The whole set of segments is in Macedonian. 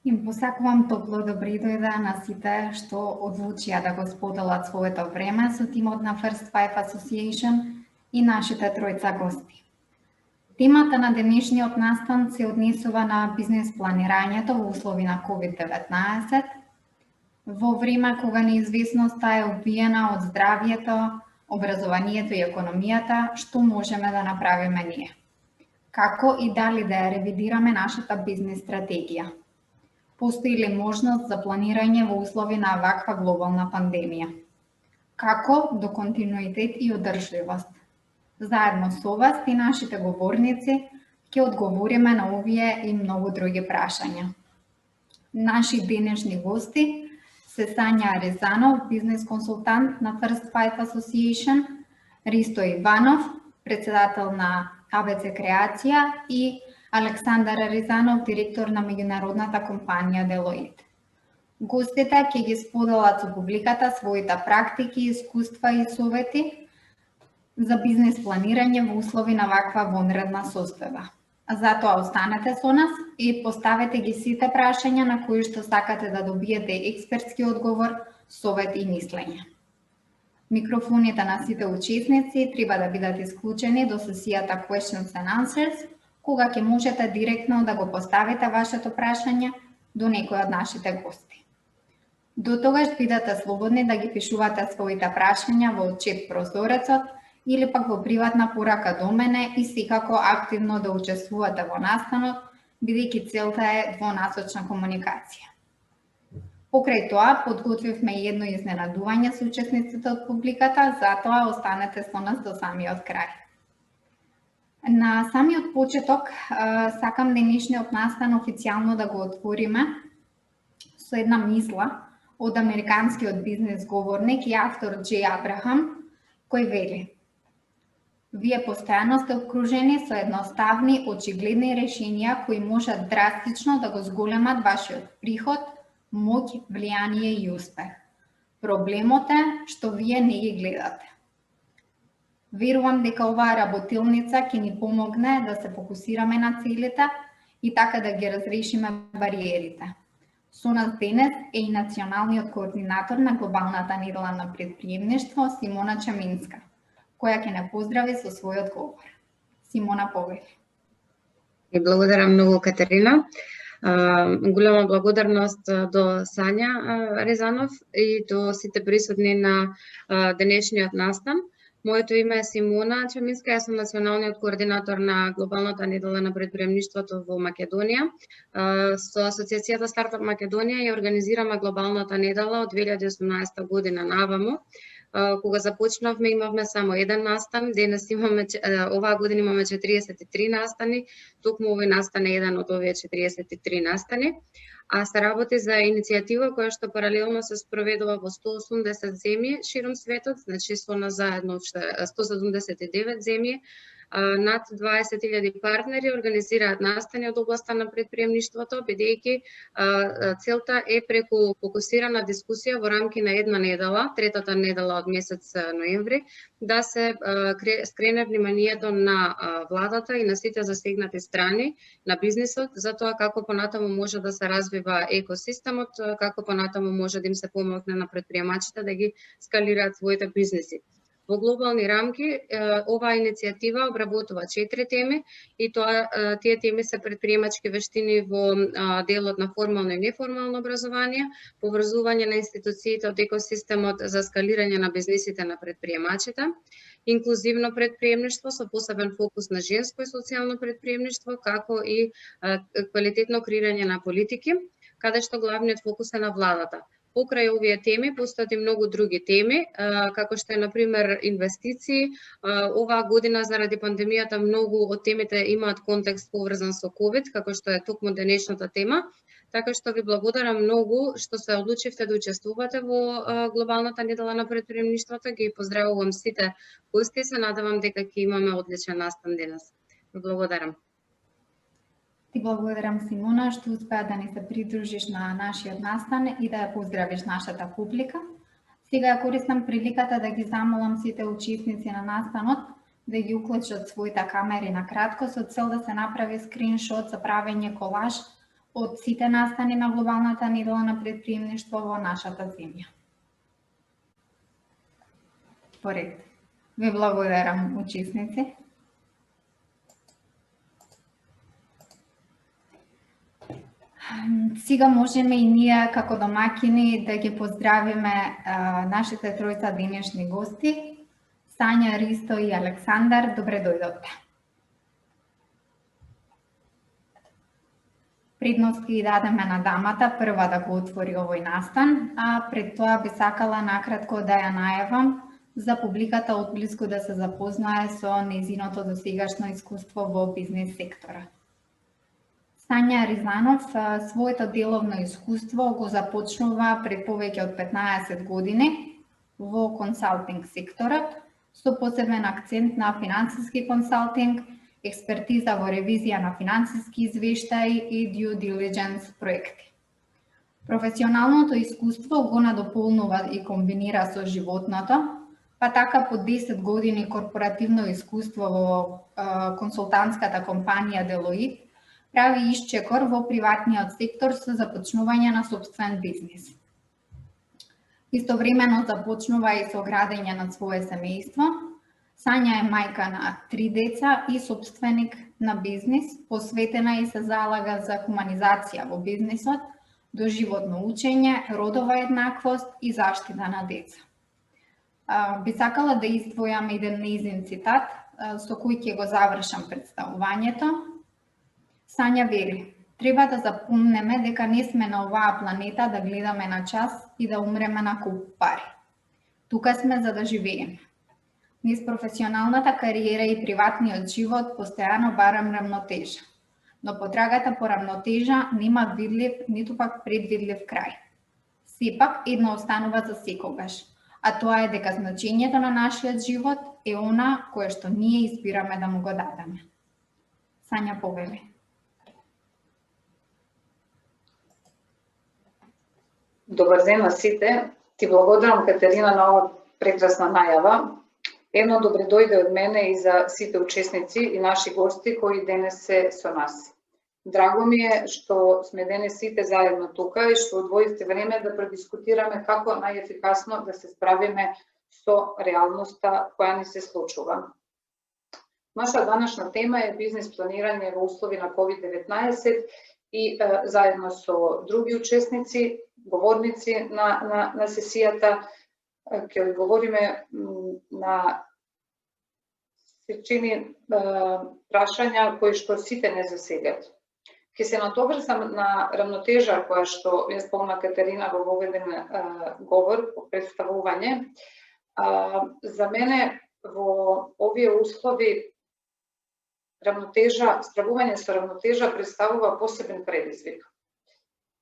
Им посакувам топло добри дојде на сите што одлучија да го споделат своето време со тимот на First Five Association и нашите тројца гости. Темата на денешниот настан се однесува на бизнес планирањето во услови на COVID-19, во време кога неизвестноста е обвиена од здравјето, образованието и економијата, што можеме да направиме ние? Како и дали да ја ревидираме нашата бизнес стратегија? Постои ли можност за планирање во услови на ваква глобална пандемија? Како до континуитет и одржливост? Заедно со вас и нашите говорници ќе одговориме на овие и многу други прашања. Наши денешни гости се Сања Ризанов, бизнес консултант на First Five Association, Ристо Иванов, председател на АБЦ Креација и Александар Ризанов, директор на меѓународната компанија Deloitte. Гостите ќе ги споделат со публиката своите практики, искуства и совети за бизнес планирање во услови на ваква вонредна состојба. Затоа останете со нас и поставете ги сите прашања на кои што сакате да добиете експертски одговор, совет и мислење. Микрофоните на сите учесници треба да бидат исклучени до сесијата Questions and Answers, кога ќе можете директно да го поставите вашето прашање до некој од нашите гости. До тогаш бидете слободни да ги пишувате своите прашања во чет прозорецот или пак во приватна порака до мене и секако активно да учествувате во настанот, бидејќи целта е двонасочна комуникација. Покрај тоа, подготвивме и едно изненадување со учесниците од публиката, затоа останете со нас до самиот крај. На самиот почеток сакам денешниот настан официјално да го отвориме со една мисла од американскиот бизнес говорник и автор Джей Абрахам, кој вели: вие постојано сте обкружени со едноставни, очигледни решенија кои можат драстично да го зголемат вашиот приход, моќ, влијание и успех. Проблемот е што вие не ги гледате. Верувам дека оваа работилница ќе ни помогне да се фокусираме на целите и така да ги разрешиме бариерите. Со нас денес е и националниот координатор на глобалната недела на предприемништво Симона Чаминска, која ќе не поздрави со својот говор. Симона, повели. И благодарам многу, Катерина. Голема благодарност до Сања Ризанов и до сите присутни на денешниот настан. Моето име е Симона Чаминска, јас сум националниот координатор на глобалната недела на предприемништвото во Македонија. Со Асоциацијата Стартап Македонија ја организираме глобалната недела од 2018 година наваму. Кога започнавме имавме само еден настан, денес имаме оваа година имаме 43 настани, токму овој настан е еден од овие 43 настани. А се работи за иницијатива која што паралелно се спроведува во 180 земји широм светот, значи со нас заедно 179 земји. Над 20.000 партнери организираат настани од областа на предприемништвото, бидејќи целта е преку фокусирана дискусија во рамки на една недела, третата недела од месец ноември, да се скрене вниманието на владата и на сите засегнати страни на бизнисот за тоа како понатаму може да се развива екосистемот, како понатаму може да им се помогне на предприемачите да ги скалираат своите бизниси. Во глобални рамки, оваа иницијатива обработува 4 теми и тие теми се предприемачки вештини во делот на формално и неформално образование, поврзување на институциите од екосистемот за скалирање на бизнисите на предприемачите, инклузивно предприемништво со посебен фокус на женско и социјално предприемништво, како и квалитетно креирање на политики, каде што главниот фокус е на владата. Покрај овие теми постојат и многу други теми, како што е например инвестиции. Оваа година заради пандемијата многу од темите имаат контекст поврзан со ковид, како што е токму денешната тема. Така што ви благодарам многу што се одлучивте да учествувате во глобалната недела на предприемништвото. Ги поздравувам сите гости, се надевам дека ќе имаме одличен настан денес. Ви благодарам. Ти благодарам, Симона, што успеа да ни се придружиш на нашиот настан и да ја поздравиш нашата публика. Сега ја користам приликата да ги замолам сите учесници на настанот да ги уклучат своите камери на кратко со цел да се направи скриншот за правење колаж од сите настани на глобалната недела на предприемништво во нашата земја. Поред. Ви благодарам, учесници. Сега можеме и ние како домаќини да ги поздравиме нашите тројца денешни гости, Сања, Ристо и Александар. Добре дојдовте. Предност ги дадеме на дамата прва да го отвори овој настан, а пред тоа би сакала накратко да ја најавам за публиката отблиску да се запознае со нејзиното досегашно искуство во бизнес секторот. Сања Ризанов своето деловно искуство го започнува пред повеќе од 15 години во консалтинг секторот, со посебен акцент на финансиски консалтинг, експертиза во ревизија на финансиски извештаи и due diligence проекти. Професионалното искуство го надополнува и комбинира со животното, па така по 10 години корпоративно искуство во консултантската компанија Deloitte прави исчекор во приватниот сектор со започнување на сопствен бизнис. Истовремено започнува и со градење на свое семејство. Сања е мајка на 3 деца и сопственик на бизнис, посветена и се залага за хуманизација во бизнисот, доживотно учење, родова еднаквост и заштита на деца. Би сакала да издвојам еден нејзин цитат, со кој ќе го завршам представувањето. Сања вели: треба да запомнеме дека не сме на оваа планета да гледаме на час и да умреме на куп пари. Тука сме за да живееме. Низ професионалната кариера и приватниот живот постојано барам рамнотежа, но потрагата по рамнотежа нема видлив, ниту пак предвидлив крај. Сепак едно останува за секогаш, а тоа е дека значењето на нашиот живот е она кое што ние избираме да му го дадеме. Сања повели. Добар ден на сите. Ти благодарам, Катерина, на оваа прекрасна најава. Едно добре дојде од мене и за сите учесници и наши гости кои денес се со нас. Драго ми е што сме денес сите заедно тука и што одвоивте време да предискутираме како најефикасно да се справиме со реалноста која ни се случува. Наша данашна тема е бизнес планирање во услови на COVID-19 и заедно со други учесници, говорници на сесијата, ќе одговориме на сечени прашања кои што сите не засегат. Ќе се натоврзам на рамнотежа која што ја спомна Катерина во воведен говор, по представување. За мене во овие услови рамнотежа, справување со рамнотежа представува посебен предизвик.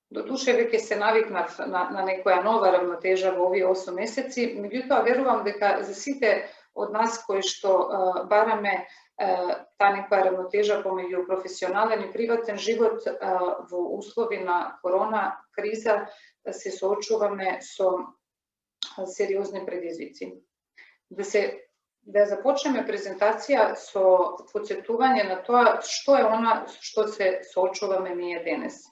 Додуше веќе се навикнав на некоја нова рамнотежа во овие 8 месеци, меѓутоа верувам дека за сите од нас кои што бараме таа некоја рамнотежа помеѓу професионален и приватен живот во услови на корона криза се соочуваме со сериозни предизвици. Да започнеме презентација со потсетување на тоа што е она што се соочуваме ние денес.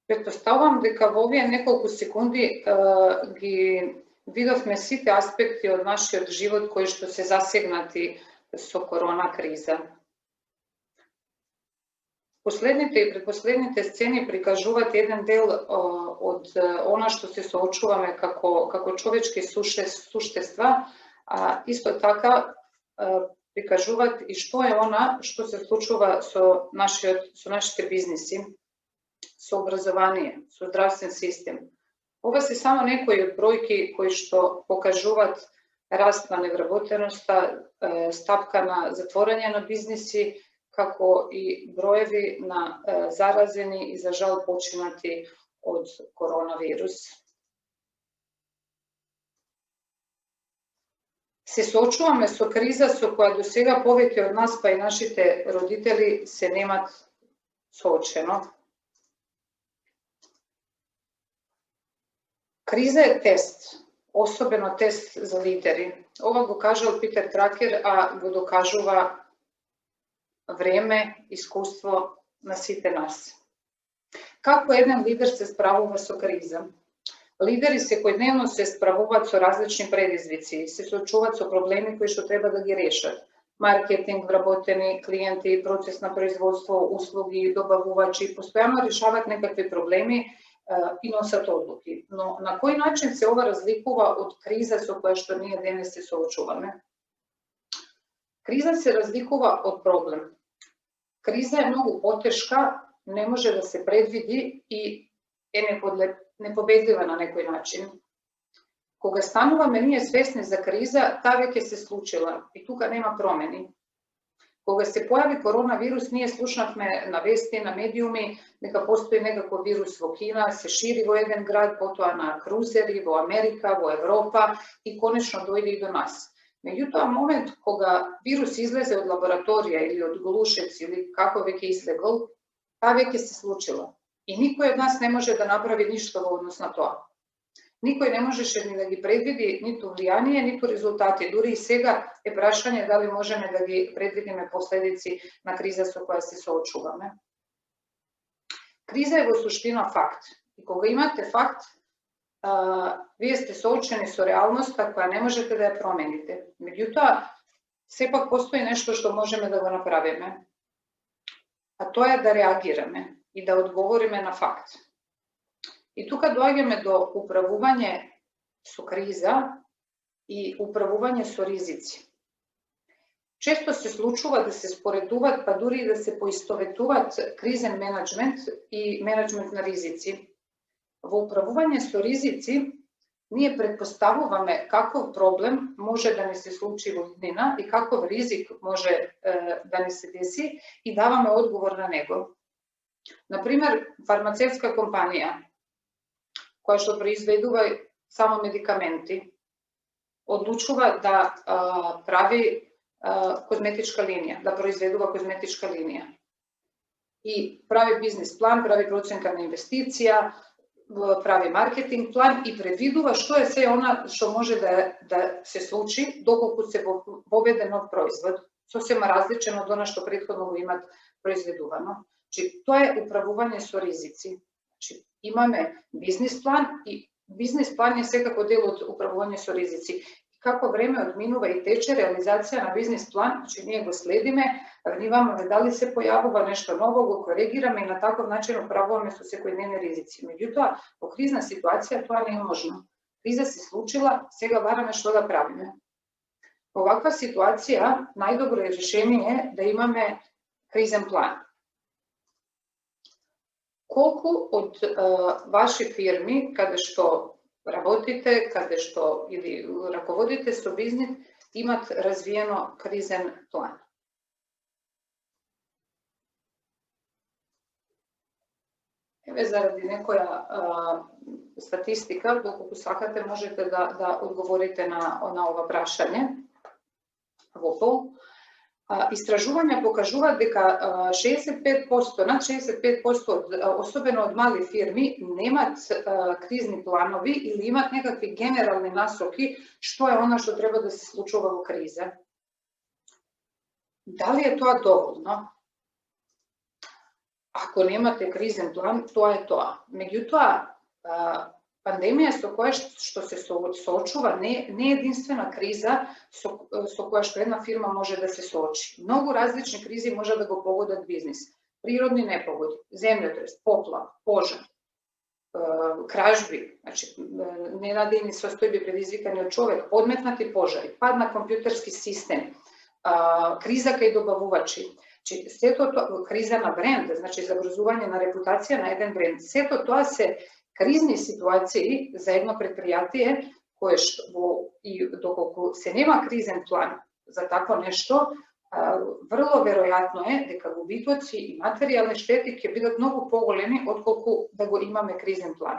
Претпоставувам дека во овие неколку секунди ги видовме сите аспекти од нашиот живот кои што се засегнати со корона криза. Последните и предпоследните сцени прикажуваат еден дел од она што се соочуваме како човечки суштества, а исто така прикажуваат и што е она што се случува со нашите бизниси, со образование, со здравствен систем. Ова се само некои од бројки кои што покажуваат раст на невработеноста, стапка на затворање на бизниси, како и броеви на заразени и за жал починати од коронавирус. Се соочуваме со криза со која до сега повеќе од нас, па и нашите родители, се немат соочено. Криза е тест, особено тест за лидери. Ова го кажал Питер Дракер, а го докажува време, искуство на сите нас. Како еден лидер се справува со криза? Лидери секојдневно се справуваат со различни предизвици, се соочуваат со проблеми кои што треба да ги решат. Маркетинг, вработени клиенти, процес на производство, услуги, добавувачи, постојано решаваат некакви проблеми и носат одлуки. Но на кој начин се ова разликува од криза со која што ние денес се соочуваме? Криза се разликува од проблем. Криза е многу потешка, не може да се предвиди и е непобедлива на некој начин. Кога стануваме ние свесни за криза, таа веќе се случила и тука нема промени. Кога се појави коронавирус, ние слушнавме на вести, на медиуми, дека постои некаков вирус во Кина, се шири во еден град, потоа на крузери, во Америка, во Европа и конечно дојде и до нас. Меѓутоа, момент кога вирус излезе од лабораторија или од глушец или како веќе излегол, таа веќе се случила. И никој од нас не може да направи ништо во однос на тоа. Никој не можеше ни да ги предвиди ниту влијание, ниту резултати. Дури и сега е прашање дали можеме да ги предвидиме последици на криза со која се соочуваме. Криза е во суштина факт. И кога имате факт, вие сте соочени со реалноста која не можете да ја промените. Меѓутоа, сепак постои нешто што можеме да го направиме. А тоа е да реагираме и да одговориме на факт. И тука доаѓаме до управување со криза и управување со ризици. Често се случува да се споредуваат, па дури и да се поистоветуваат кризен менеджмент и менеджмент на ризици. Во управување со ризици, ние предпоставуваме каков проблем може да ни се случи во иднина и каков ризик може да ни се деси и даваме одговор на него. Например, фармацевтска компанија, која што произведува само медикаменти, одлучува да прави козметичка линија, да произведува козметичка линија. И прави бизнес план, прави проценка на инвестиција, прави маркетинг план и предвидува што е се она што може да се случи доколку се воведе нов производ, сосема различен од она што претходно го имат произведувано. Тоа е управување со ризици. Имаме бизнес план и бизнес план е секако дел од управување со ризици. Како време одминува и тече реализација на бизнес план, ние го следиме, внимаваме дали се појавува нешто ново, го коригираме и на таков начин управуваме со секојдневни ризици. Меѓутоа, во кризна ситуација тоа не е можно. Криза се случила, сега бараме што да правиме. Во ваква ситуација најдобро решение е да имаме кризен план. Колку од ваши фирми, каде што работите, каде што или раководите со бизнис, имат развиено кризен план? Еве, заради некоја статистика, доколку сакате, можете да одговорите на ова прашање во пол. Истражувања покажуваат дека 65%, над 65%, особено од мали фирми, немат кризни планови или имат некакви генерални насоки што е она што треба да се случува во криза. Дали е тоа доволно? Ако немате кризен план, тоа е тоа. Меѓутоа, пандемија со која што се соочува не е единствена криза со која што една фирма може да се соочи. Многу различни кризи може да го погодат бизнис. Природни непогоди, земјотрес, поплав, пожар, кражби, ненадејни состојби предизвикани од човек, одметнати пожари, пад на компјутерски систем, криза кај добавувачи, сето тоа, криза на бренд, загрозување на репутација на еден бренд. Сето тоа се кризни ситуации за едно предпријатие и доколку се нема кризен план за такво нешто, врло веројатно е дека губитоци и материјални штети ќе бидат многу поголеми отколку да го имаме кризен план.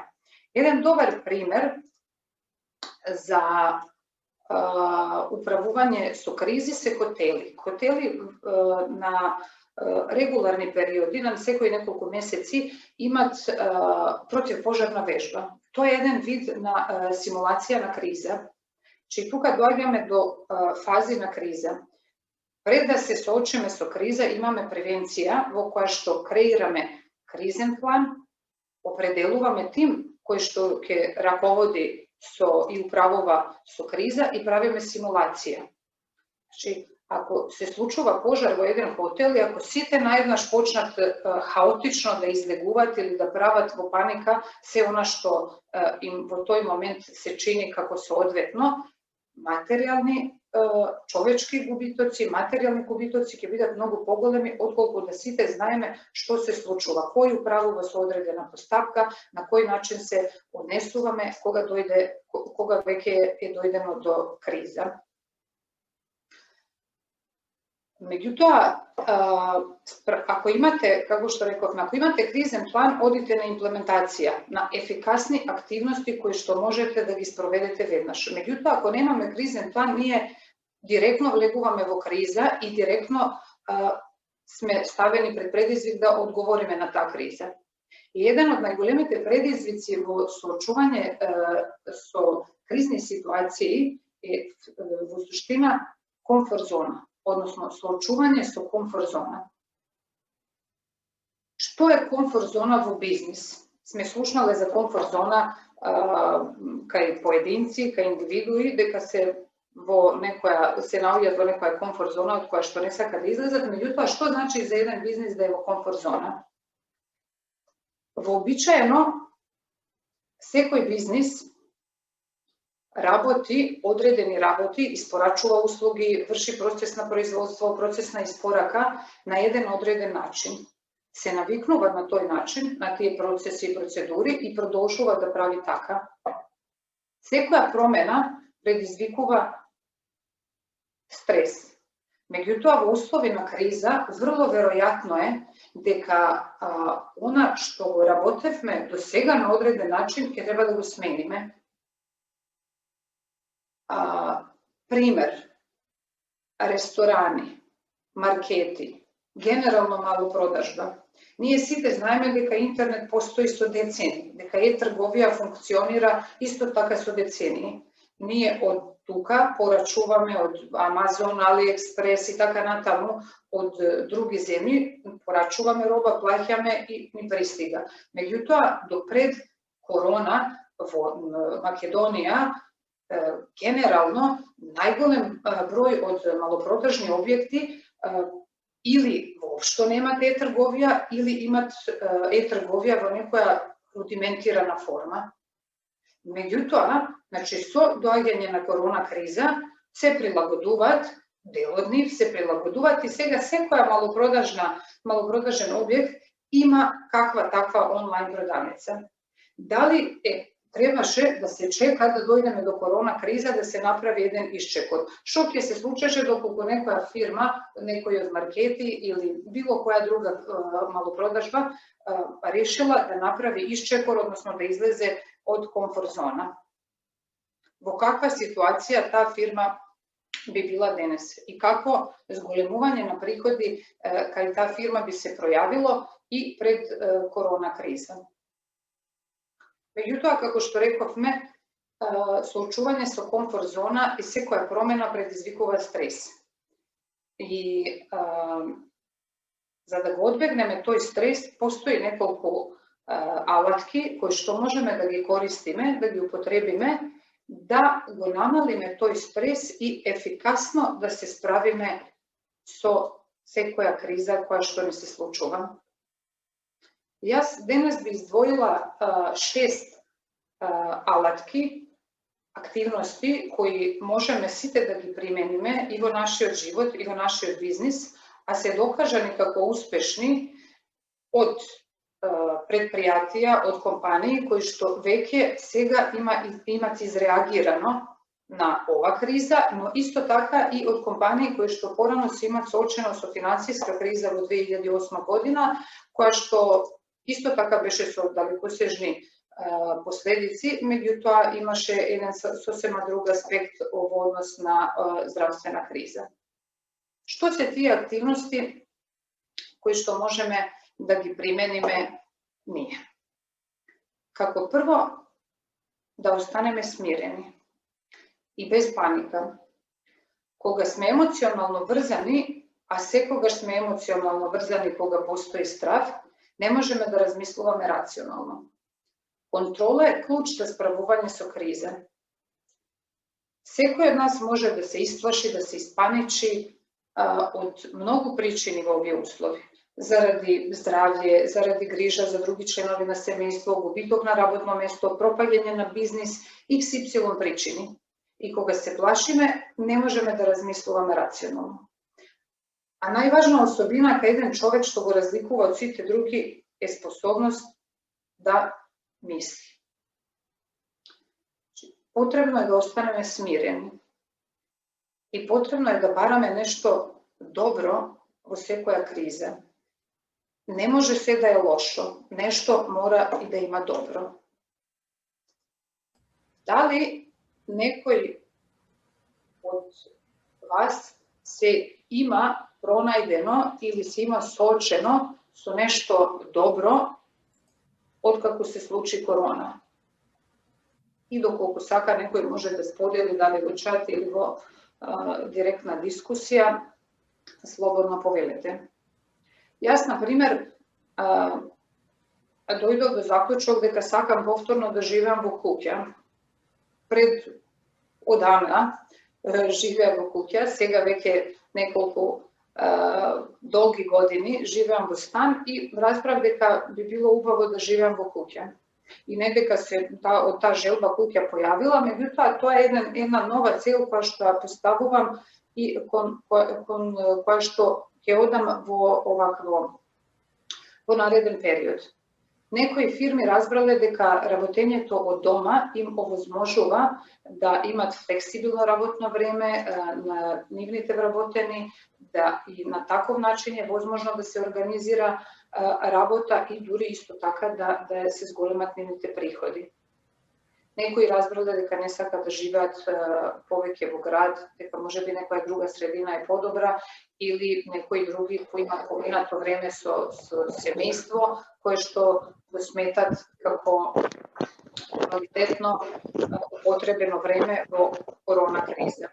Еден добар пример за управување со кризи се хотели. Хотели на регуларни периоди, на секои неколку месеци, имат противпожарна вежба. Тоа е еден вид на симулација на криза. Че тука доаѓаме до фази на криза. Пред да се соочиме со криза, имаме превенција во која што креираме кризен план, определуваме тим кој што ќе раководи и управува со криза и правиме симулација. Значи, ако се случува пожар во еден хотел и ако сите наеднаш почнат хаотично да излегуваат или да прават во паника се она што им во тој момент се чини како соодветно, материјални човечки губитоци, материјални губитоци ќе бидат многу поголеми отколку да сите знаеме што се случува, кој управува со одредена постапка, на кој начин се однесуваме кога веќе е дојдено до криза. Меѓутоа, ако имате, како што рековме, ако имате кризен план, одите на имплементација, на ефикасни активности кои што можете да ги спроведете веднаш. Меѓутоа, ако немаме кризен план, ние директно влегуваме во криза и директно сме ставени пред предизвик да одговориме на таа криза. И еден од најголемите предизвици во соочување со кризни ситуации е во суштина комфорт зона, односно соочување со комфорт зона. Што е комфорт зона во бизнис? Сме слушнале за комфорт зона кај поединци, кај индивидуи, дека се наоѓаат во некоја комфорт зона од која што не сака да излезат, меѓутоа што значи за еден бизнис да е во комфорт зона? Вообичаено, секој бизнис работи одредени работи, испорачува услуги, врши процес на производство, процес на испорака на еден одреден начин. Се навикнува на тој начин, на тие процеси и процедури и продолжува да прави така. Секоја промена предизвикува стрес. Меѓутоа, во услови на криза, врло веројатно е дека она што го работевме до сега на одреден начин ќе треба да го смениме. Пример, ресторани, маркети, генерално малопродажба. Ние сите знаеме дека интернет постои со децении, дека е-трговија функционира исто така со децении. Ние од тука порачуваме од Амазон, Алиекспрес и така натаму, од други земји, порачуваме роба, плаќаме и ни пристига. Меѓутоа, до пред корона во Македонија, генерално, најголем број од малопродажни објекти или воопшто немат е-трговија, или имат е-трговија во некоја рудиментирана форма. Меѓутоа, со доаѓање на корона криза, се прилагодуваат, дел од нив се прилагодуваат и сега секоја малопродажен објект има каква таква онлайн продавница. Дали требаше да се чека да дојдеме до корона криза да се направи еден исчекор? Што ќе се случеше доколку некоја фирма, некој од маркети или било која друга малопродажба решила да направи исчекор, односно да излезе од комфорт зона? Во каква ситуација таа фирма би била денес и како зголемување на приходи кај таа фирма би се пројавило и пред корона криза? Меѓутоа, како што рековме, соочување со комфорт зона и секоја промена предизвикува стрес. И за да го одбегнеме тој стрес, постои неколку алатки кои што можеме да ги користиме, да ги употребиме, да го намалиме тој стрес и ефикасно да се справиме со секоја криза која што ни се случува. Јас денес би издвоила 6 алатки, активности кои можеме сите да ги примениме и во нашиот живот и во нашиот бизнис, а се докажани како успешни од предпријатија, од компании кои што веќе сега имат изреагирано на ова криза, но исто така и од компании кои што порано се имат соочено со финансиска криза во 2008 година, која што исто така беше со далекосежни последици, меѓутоа имаше еден сосема друг аспект во однос на здравствена криза. Што се тие активности кои што можеме да ги примениме ние? Како прво, да останеме смирени и без паника. Кога сме емоционално врзани, а секогаш сме емоционално врзани кога постои страв, не можеме да размислуваме рационално. Контрола е клуч за справување со криза. Секој од нас може да се исплаши, да се испаничи од многу причини во овие услови. Заради здравје, заради грижа за други членови на семејство, губиток на работно место, пропаѓање на бизнис, XY причини. И кога се плашиме, не можеме да размислуваме рационално. А најважна особина кај еден човек што го разликува од сите други е способност да мисли. Потребно е да останеме смирени. И потребно е да бараме нешто добро во секоја криза. Не може се да е лошо, нешто мора и да има добро. Дали некој од вас се има пронајдено или се има соочено со нешто добро откако се случи корона? И доколку сака некој може да сподели дали во чат или во директна дискусија, слободно повелете. Јас, например, дојдов до заклучок дека сакам повторно да живеам во куќа. Пред одамна живеам во куќа, сега веќе неколку долги години живеам во стан и разбрав дека би било убаво да живеам во куќа. И не дека се од таа желба куќа појавила, меѓутоа тоа е една нова цел која што ја поставувам и кон која што ќе одам во нареден период. Некои фирми разбрале дека работењето од дома им овозможува да имат флексибилно работно време на нивните вработени, да и на таков начин е возможно да се организира работа и дури исто така да се зголемат нивните приходи. Некои разбрале дека не сакат да живеат повеќе во град, дека можеби некоја друга средина е подобра, или некои други кои имаат поминато време со семејство, кое што го сметат како квалитетно потребено време во корона криза.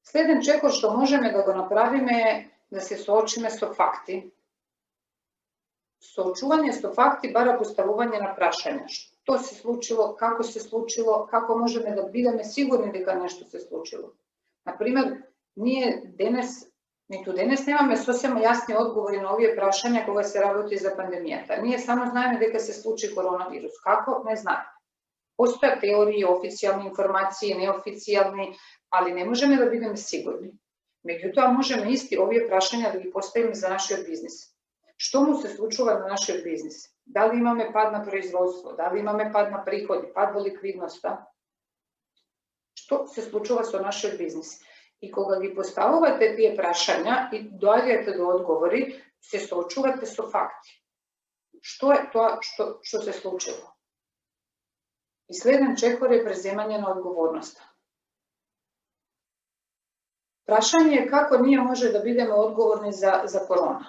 Следен чекор што можеме да го направиме е да се соочиме со факти. Соочување со факти бара поставување на прашања. Што се случило, како можеме да бидеме сигурни дека нешто се случило. Например, ние ниту денес немаме сосема јасни одговори на овие прашања кога се работи за пандемијата. Ние само знаеме дека се случи коронавирус. Како? Не знаеме. Постојат теории, официјални информации, неофицијални, али не можеме да бидеме сигурни. Меѓутоа можеме исти овие прашања да ги поставиме за нашиот бизнис. Што му се случува на нашиот бизнис? Дали имаме пад на производство, дали имаме пад на приходи, пад во ликвидноста? Што се случува со нашиот бизнис? И кога ги поставувате тие прашања и доаѓате до одговори, се соочувате со факти. Што е тоа што се случило? И следен чекор е преземање на одговорноста. Прашање е како ние може да бидеме одговорни за корона.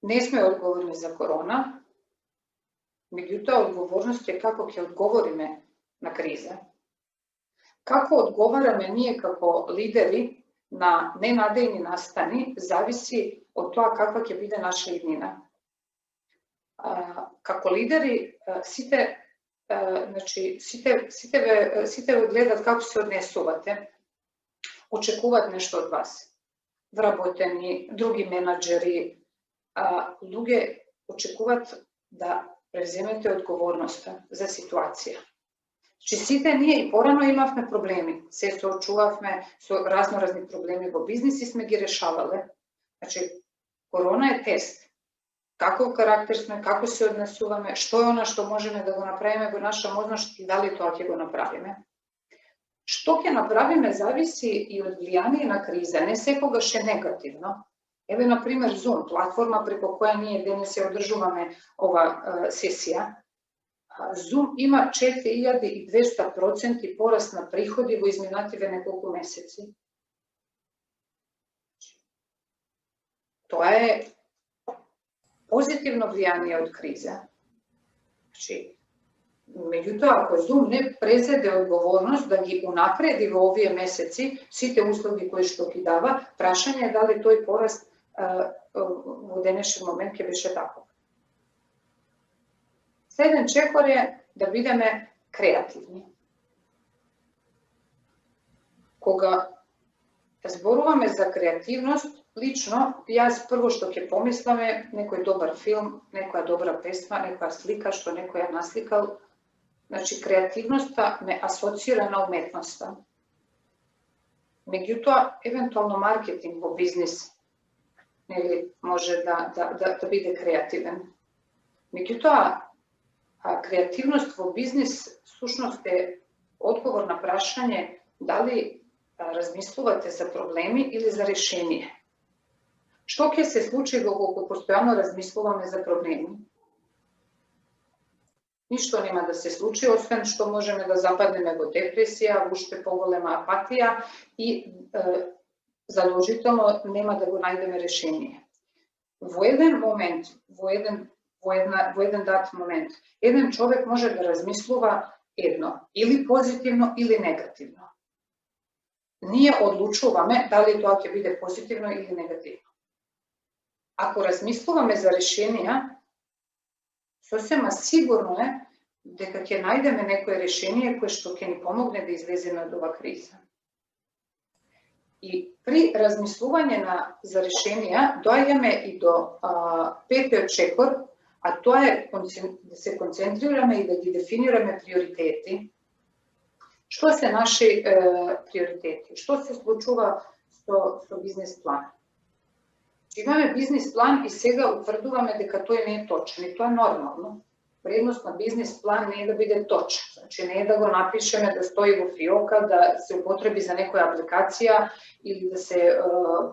Не сме одговорни за корона, меѓутоа одговорност е како ќе одговориме на криза. Како одговараме ние како лидери на ненадејни настани, зависи од тоа каква ќе биде наша иднина. Како лидери, сите ве гледат како се однесувате, очекуваат нешто од вас. Вработени, други менаџери, луѓе очекуваат да преземете одговорноста за ситуација. Сите ние и порано имавме проблеми, се соочувавме со разноразни проблеми во бизнис и сме ги решавале. Корона е тест. каков карактер сме, како се однесуваме, што е она што можеме да го направиме во наша можност и дали тоа ќе го направиме. Што ќе направиме зависи и од влијание на криза, не секогаш е негативно. Еве, например, Zoom, платформа преко која ние денес се одржуваме ова сесија. Zoom има 4200% пораст на приходи во изминативе неколку месеци. Тоа е позитивно влијание од криза. Меѓутоа, ако Zoom не презеде одговорност да ги унапреди во овие месеци сите услуги кои што ги дава, прашање е дали тој пораст во денешен момент ќе беше таков. Следен чекор е да бидеме креативни. Кога зборуваме за креативност, лично, јас прво што ќе помислам е некој добар филм, некоја добра песма, некоја слика што некој ја насликал. Значи, креативноста ме асоцира на уметноста. Меѓутоа, евентуално маркетинг во бизнис може да биде креативен. Меѓутоа, креативност во бизнис сушност е одговор на прашање дали размислувате за проблеми или за решение. Што ќе се случи кога постојано размислуваме за проблеми? Ништо нема да се случи, освен што можеме да западнеме во депресија, уште поголема апатија и задолжително нема да го најдеме решение. Во еден момент, во еден дат момент, еден човек може да размислува едно, или позитивно, или негативно. Ние одлучуваме дали тоа ќе биде позитивно или негативно. Ако размислуваме за решенија, сосема сигурно е дека ќе најдеме некое решение кое што ќе ни помогне да излеземе од ова криза. И при размислување за решенија доаѓаме и до петиот чекор, а тоа е да се концентрираме и да ги дефинираме приоритети. Што се наши приоритети? Што се случува со бизнес план? Имаме бизнес план и сега утврдуваме дека тој не е точен и тоа е нормално. Предност на бизнес план не е да биде точен. Значи не е да го напишеме да стои во фиока, да се употреби за некоја апликација или да се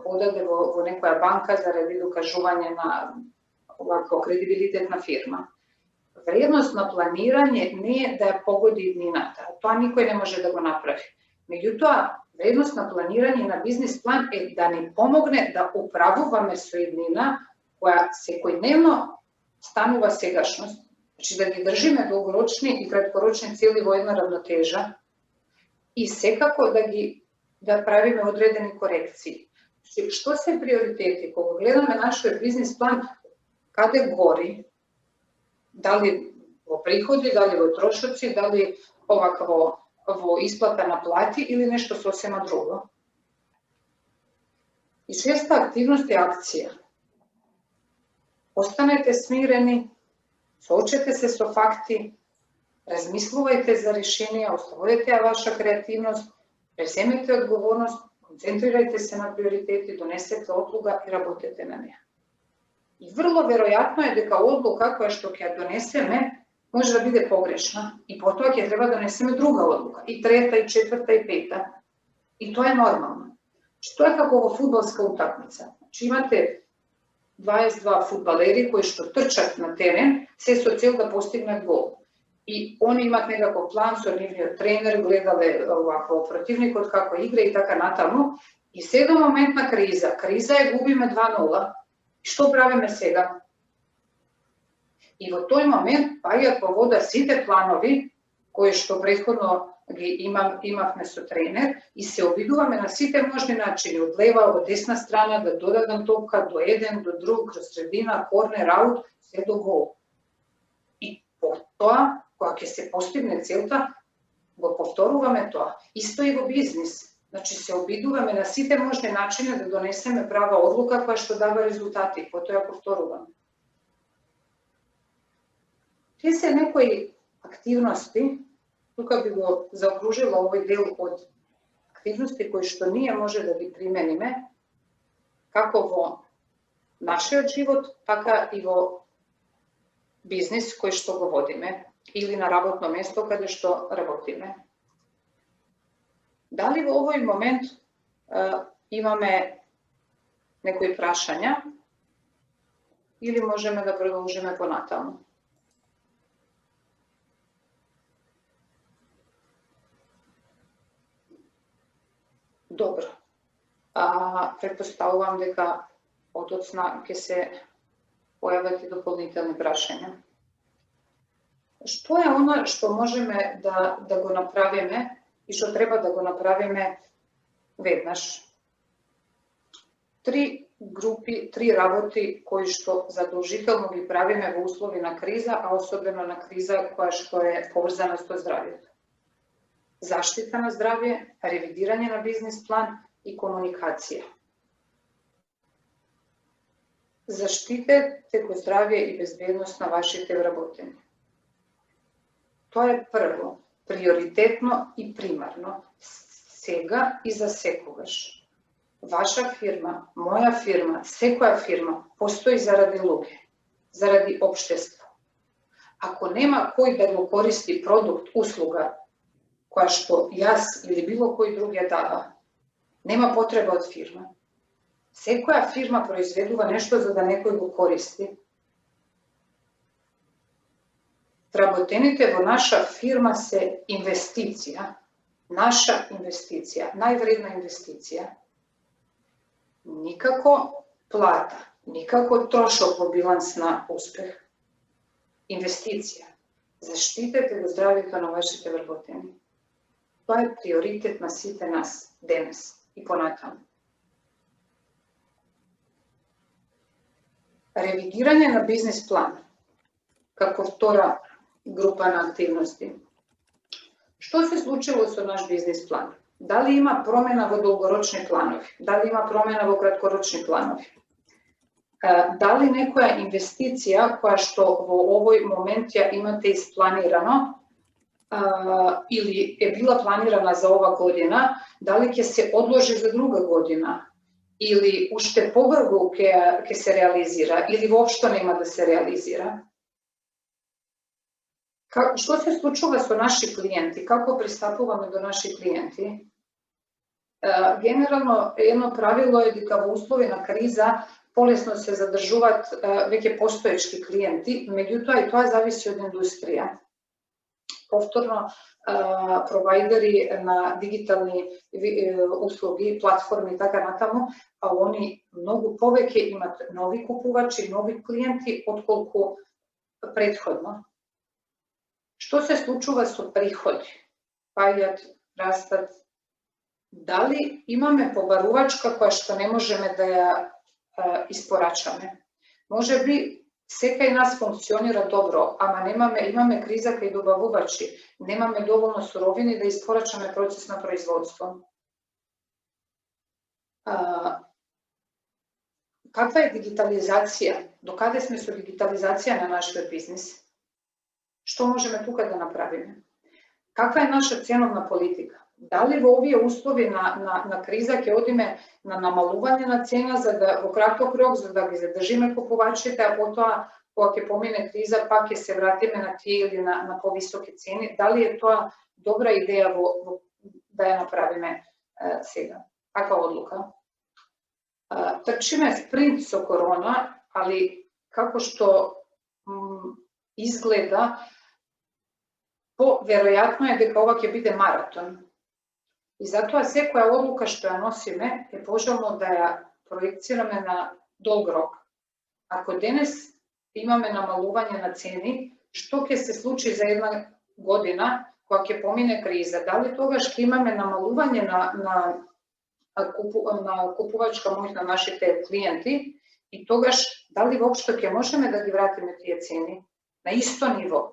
подаде во некоја банка заради докажување на овакво кредибилитет на фирма. Вредност на планирање не е да ја погоди иднината. Тоа никој не може да го направи. Меѓутоа, вредност на планирање на бизнес план е да ни помогне да управуваме со иднина која секојдневно станува сегашност. Значи да ги држиме долгорочни и краткорочни цели во една равнотежа и секако да правиме одредени корекции. Што се приоритети? Кога гледаме нашиот бизнес план, каде гори? Дали во приходи, дали во трошоци, дали овакво во исплата на плати или нешто сосема друго. И шеста активност е акција. Останете смирени, соочете се со факти, размислувајте за решенија, ослободете ја ваша креативност, преземете одговорност, концентрирајте се на приоритети, донесете одлука и работете на неа. И врло веројатно е дека одлука која што ќе ја донесеме може да биде погрешна и потоа ќе треба да донесеме друга одлука, и трета, и четврта, и пета. И тоа е нормално. Што е како во фудбалска утакмица? Значи имате 22 фудбалери кои што трчат на терен, се со цел да постигнат гол. И они имат некако план со нивниот тренер, гледале овако противникот како игра и така натаму. И сега момент на криза е губиме 2-0. Што правиме сега? И во тој момент паѓаат во вода сите планови кои што претходно ги имавме со тренер и се обидуваме на сите можни начини, од лева, од десна страна, да додадам топка до еден, до друг, кроз средина, корнер, аут, се до гол. И потоа, кога ќе се постигне целта, го повторуваме тоа. Исто и во бизнис. Значи се обидуваме на сите можни начини да донесеме права одлука која што дава резултати, потоа ја повторуваме. Тие се некои активности, тука би го заокружила овој дел од активности кои што ние може да ги примениме како во нашиот живот, така и во бизнис кој што го водиме или на работно место каде што работиме. Дали во овој момент имаме некои прашања или можеме да продолжиме понатаму? Добро. Предпоставувам дека одоцна ќе се појават и дополнителни прашања. Што е она што можеме да го направиме и што треба да го направиме веднаш? 3 групи, 3 работи кои што задолжително ги правиме во услови на криза, а особено на криза која што е поврзана со здравјето. Заштита на здравје, ревидирање на бизнис план и комуникација. Заштитете го здравје и безбедност на вашите вработени. Тоа е прво, приоритетно и примарно, сега и за секогаш. Ваша фирма, моја фирма, секоја фирма постои заради луѓе, заради општество. Ако нема кој да го користи продукт, услуга, која што јас или било кој друг ја дава, нема потреба од фирма. Секоја фирма произведува нешто за да некој го користи. Вработените во наша фирма се инвестиција, наша инвестиција, највредна инвестиција. Никако плата, никако трошок во биланс на успех. Инвестиција. Заштитете го здравјето на вашите вработени. Тоа е приоритет на сите нас денес и понатаму. Ревидирање на бизнис план како втора група на активности. Што се случило со наш бизнис план? Дали има промена во долгорочни планови? Дали има промена во краткорочни планови? Дали некоја инвестиција која што во овој момент ја имате испланирано или е била планирана за ова година, дали ќе се одложи за друга година или уште побрзо ќе се реализира или воопшто нема да се реализира? Што се случува со наши клиенти? Како пристапуваме до наши клиенти? Генерално, едно правило е дека во услови на криза полесно се задржуваат веќе постоечки клиенти, меѓутоа и тоа зависи од индустрија. Повторно, провайдери на дигитални услуги, платформи и така натаму, а они многу повеќе имат нови купувачи, нови клиенти, отколку претходно. Што се случува со приходи? Паѓаат, растат. Дали имаме побарувачка која што не можеме да ја испорачаме? Може би секај нас функционира добро, ама имаме криза кај добавувачи, немаме доволно суровини да испорачаме процес на производство. Каква е дигитализација? Докаде сме со дигитализација на нашиот бизнис? Што можеме тука да направиме? Каква е наша ценовна политика? Дали во овие услови на криза ќе одиме на намалување на цена за да во краток рок за да ги задржиме купувачите, а потоа кога ќе помине криза пак ќе се вратиме на тие или на повисоки цени? Дали е тоа добра идеја да ја направиме сега? Каква одлука? Трчиме спринт со корона, али како што изгледа, веројатно е дека ова ќе биде маратон. И затоа секоја одлука што ја носиме е пожелно да ја проекцираме на долг рок. Ако денес имаме намалување на цени, што ќе се случи за една година кога ќе помине криза? Дали тогаш ќе имаме намалување на купувачка моќ на нашите клиенти и тогаш дали воопшто ќе можеме да ги вратиме тие цени на исто ниво?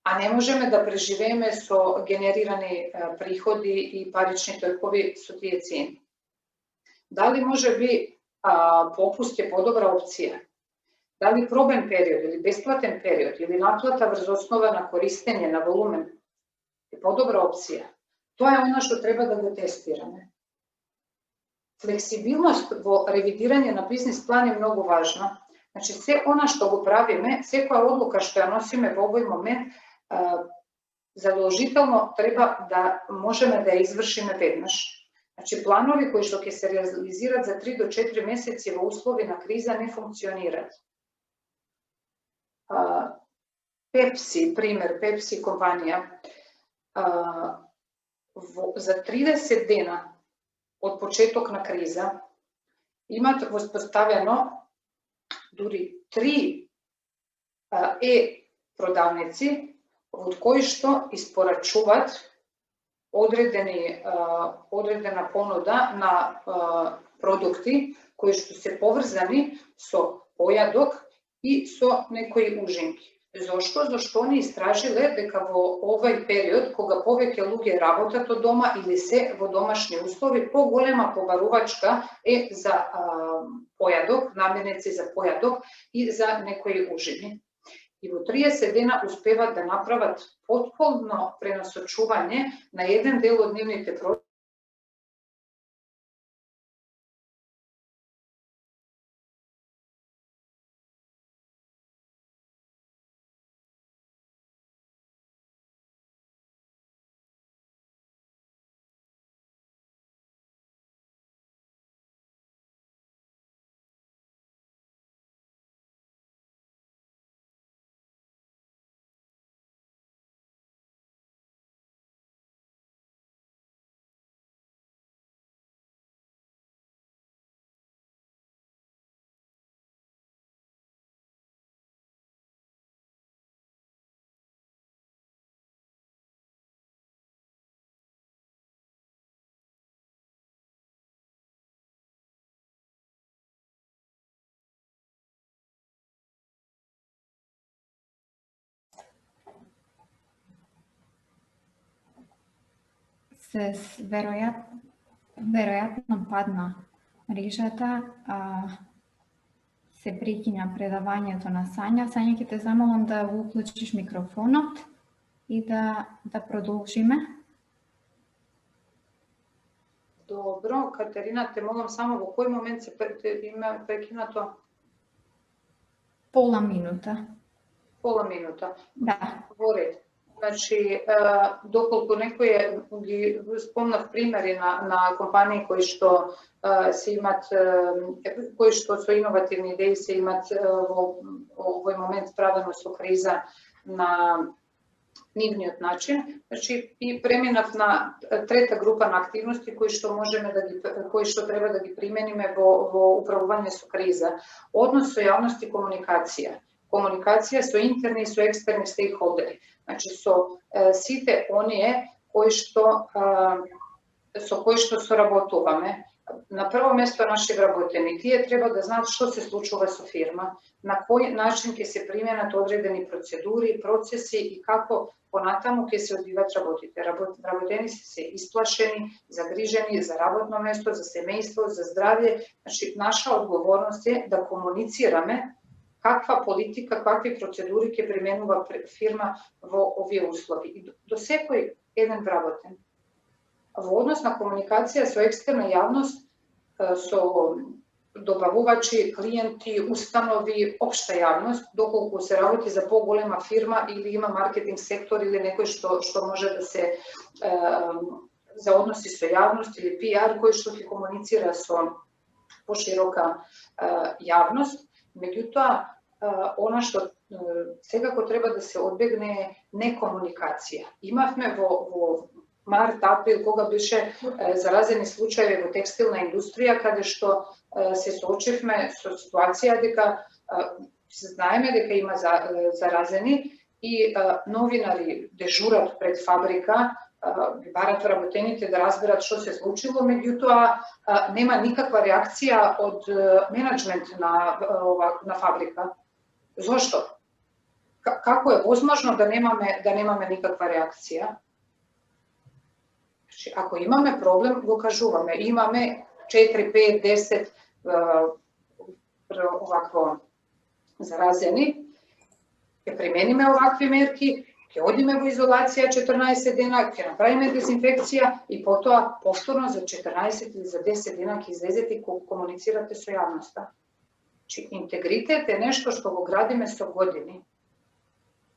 А не можеме да преживееме со генерирани приходи и парични токови со тие цени. Дали може би попуст е подобра опција? Дали пробен период или бесплатен период или наплата врз основа на користење на волумен е подобра опција? Тоа е она што треба да го тестираме. Fleksibilnost во ревидирање на бизнис план е многу важна. Значи, се она што го правиме, секоја одлука што ја носиме во овој момент, задолжително треба да можеме да ја извршиме веднаш. Значи, планови кои што ќе се реализираат за 3 до 4 месеци во услови на криза не функционираат. Пепси, пример, Пепси компанија, за 30 дена од почеток на криза имат воспоставено дури 3 продавници од кои што испорачуваат одредена понуда на продукти кои што се поврзани со појадок и со некои ужинки. Зошто? Зашто они истражиле дека во овој период, кога повеќе луѓе работат од дома или се во домашни услови, поголема побарувачка е за појадок, намирници за појадок и за некои ужини. И во 30 дена успеват да направат потполно пренасочување на еден дел од нивните продукти се веројатно падна мрежата, се прекиња предавањето на Сања. Сања, ќе те замолам да го уклучиш микрофонот и да продолжиме. Добро, Катерина, те молам само во кој момент се има прекинато? Пола минута. Пола минута. Да. Во ред. Значи, доколку некој ги спомнав примери на компании кои што се имат, кои што со иновативни идеи се имат во овој момент справено со криза на нивниот начин, значи и преминав на трета група на активности кои што можеме да ги, кои што треба да ги примениме во управување со криза. Однос со јавност и комуникација. Комуникација со интерни и со екстерни стейкхолдери. Значи, со сите оние со кои што соработуваме. На прво место наши вработени. Тие треба да знаат што се случува со фирма, на кој начин ќе се применат одредени процедури, процеси и како понатаму ќе се одвиваат работите. Вработени се исплашени, загрижени за работно место, за семејство, за здравје. Значи, наша одговорност е да комуницираме каква политика, какви процедури ќе применува фирма во овие услови. И до секој еден вработен. Во однос на комуникација со екстерна јавност, со добавувачи, клиенти, установи, општа јавност, доколку се работи за поголема фирма или има маркетинг сектор или некој што може да се за односи со јавност или PR кој што ќе комуницира со поширока јавност. Меѓутоа, она што секако треба да се одбегне е некомуникација. Имавме во март, април, кога беше заразени случаи во текстилна индустрија, каде што се соочивме со ситуација дека знаеме дека има заразени и новинари дежурат пред фабрика, ги барат вработените да разберат што се случило, меѓутоа нема никаква реакција од менеджмент на фабрика. Зошто? Како е возможно да немаме никаква реакција? Ако имаме проблем, го кажуваме. Имаме 4, 5, 10 овакво заразени, ќе примениме овакви мерки ќе одиме во изолација 14 дена, ќе направиме дезинфекција и потоа повторно за 14 или за 10 дена ќе излезете и комуницирате со јавноста. Чи интегритет е нешто што го градиме со години.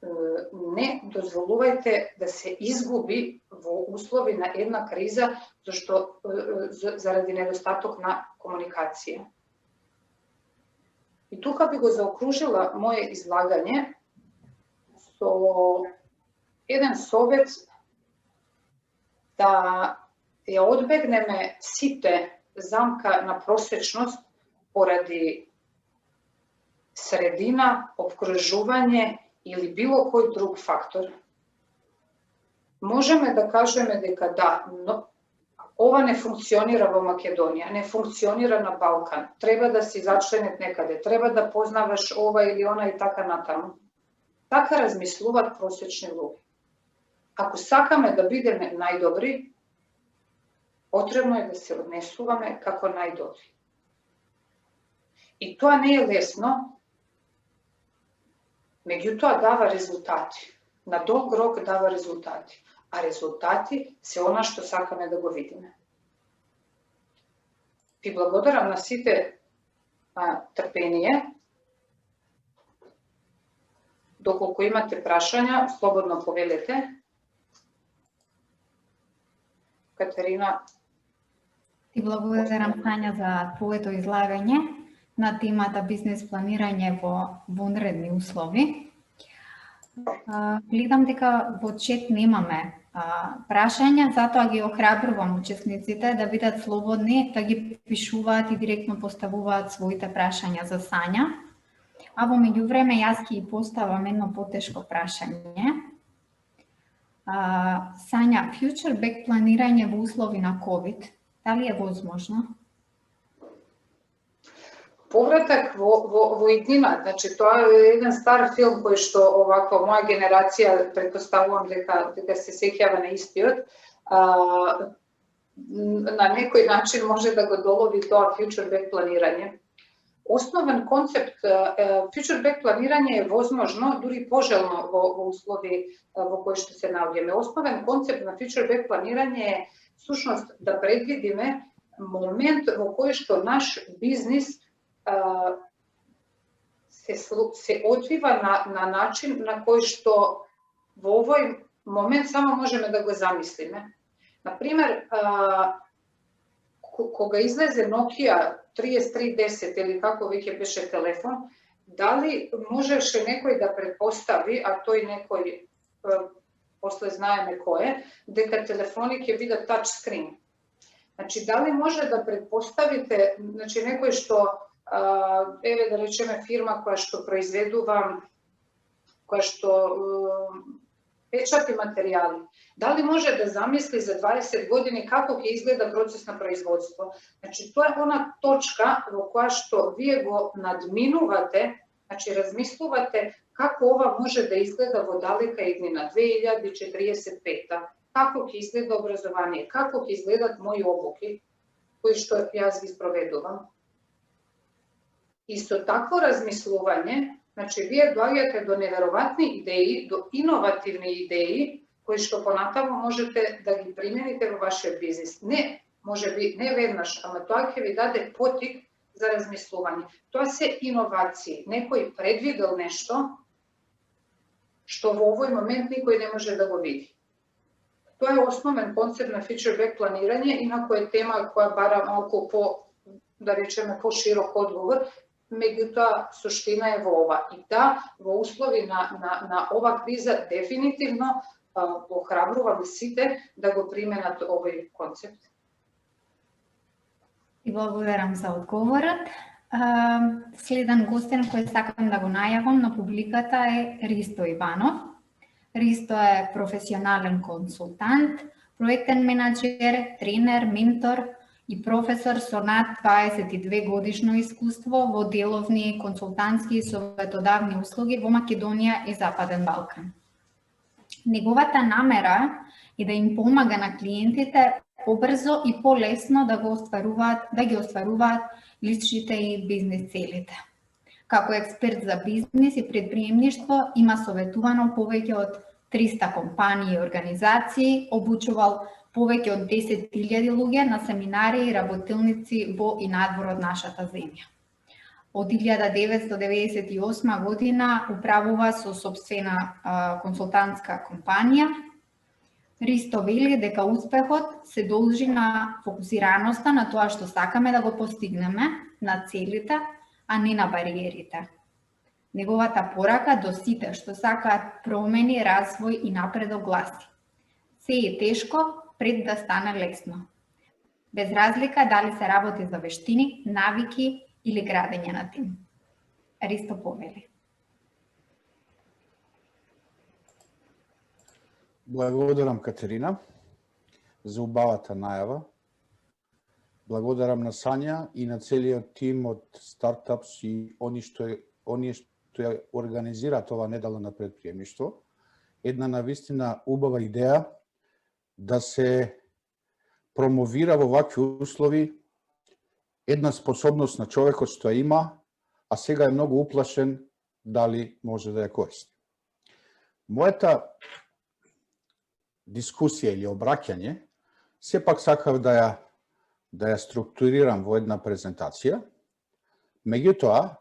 Не дозволувајте да се изгуби во услови на една криза зашто заради недостаток на комуникација. И тука би го заокружила моје излагање со еден совет да ја одбегнеме сите замка на просечност поради средина, обкружување или било кој друг фактор. Можеме да кажеме дека да, но ова не функционира во Македонија, не функционира на Балкан, треба да си зачленет некаде, треба да познаваш ова или она и така натаму. Така размислуваат просечни луѓе. Ако сакаме да бидеме најдобри, потребно е да се однесуваме како најдобри. И тоа не е лесно, меѓутоа дава резултати. На долг рок дава резултати. А резултати се она што сакаме да го видиме. Ви благодарам на сите трпение. Доколку имате прашања, слободно повелете. Катерина. Ти благодарам, Тања, за твоето излагање на темата бизнес планирање во вонредни услови. Гледам дека во чет немаме прашања, затоа ги охрабрувам учесниците да бидат слободни, да ги пишуваат и директно поставуваат своите прашања за Сања. А во меѓувреме јас ќе поставам едно потешко прашање. Сања, future back планирање во услови на COVID, дали е возможно? Повратак во иднина, значи тоа е еден стар филм кој што овако моја генерација претпоставувам дека се сеќава на истиот. На некој начин може да го долови тоа future back планирање. Основен концепт future back планирање е возможно, дури пожелно во услови во кои што се наоѓаме. Основен концепт на future back планирање е всушност да предвидиме момент во кој што наш бизнис се одвива на начин на кој што во овој момент само можеме да го замислиме. Например, кога излезе Nokia 3310 или како веќе беше телефон, дали можеше некој да претпостави, а тој некој после знаеме кој е, дека телефони ќе бидат тач скрин. Значи, дали може да претпоставите, значи некој што еве да речеме фирма која што произведува, која што печати материјали, дали може да замисли за 20 години како ќе изгледа процес на производство? Значи, тоа е она точка во која што вие го надминувате, значи размислувате како ова може да изгледа во далека иднина, 2045-та, како ќе изгледа образование, како ќе изгледат мои обуки, кои што јас ги спроведувам. И со такво размислување, значи вие доаѓате до неверојатни идеи, до иновативни идеи, кои што понатаму можете да ги примените во вашиот бизнис. Не, можеби не веднаш, ама тоа ќе ви даде поттик за размислување. Тоа се иновации. Некој предвидел нешто што во овој момент никој не може да го види. Тоа е основен концепт на future back планирање, инаку е тема која бара малку да речеме, по-широк одговор, меѓутоа суштина е во ова. И да, во услови на ова криза, дефинитивно охрабрувам сите да го применат овој концепт. И благодарам за одговорот. Следен гостин кој сакам да го најавам на публиката е Ристо Иванов. Ристо е професионален консултант, проектен менаџер, тренер, ментор и професор со над 22 годишно искуство во деловни, консултантски и советодавни услуги во Македонија и Западен Балкан. Неговата намера е да им помага на клиентите побрзо и полесно да ги остваруваат личните и бизнес целите. Како експерт за бизнес и предприемништво има советувано повеќе од 300 компании и организации, обучувал повеќе од 10.000 луѓе на семинари и работилници во и надвор од нашата земја. Од 1998 година управува со сопствена консултантска компанија. Ристо вели дека успехот се должи на фокусираноста на тоа што сакаме да го постигнеме, на целите, а не на бариерите. Неговата порака до сите што сакаат промени, развој и напредок гласи: се е тешко пред да стане лесно. Без разлика дали се работи за вештини, навики или градење на тим. Ристо повели. Благодарам, Катерина, за убавата најава. Благодарам на Сања и на целиот тим од стартапс и оние што ја организираат ова недела на предприемништво. Една навистина убава идеја да се промовира во вакви услови една способност на човекот што ја има, а сега е многу уплашен дали може да ја користи. Мојата дискусија или обраќање, сепак сакав да ја структурирам во една презентација. Меѓутоа,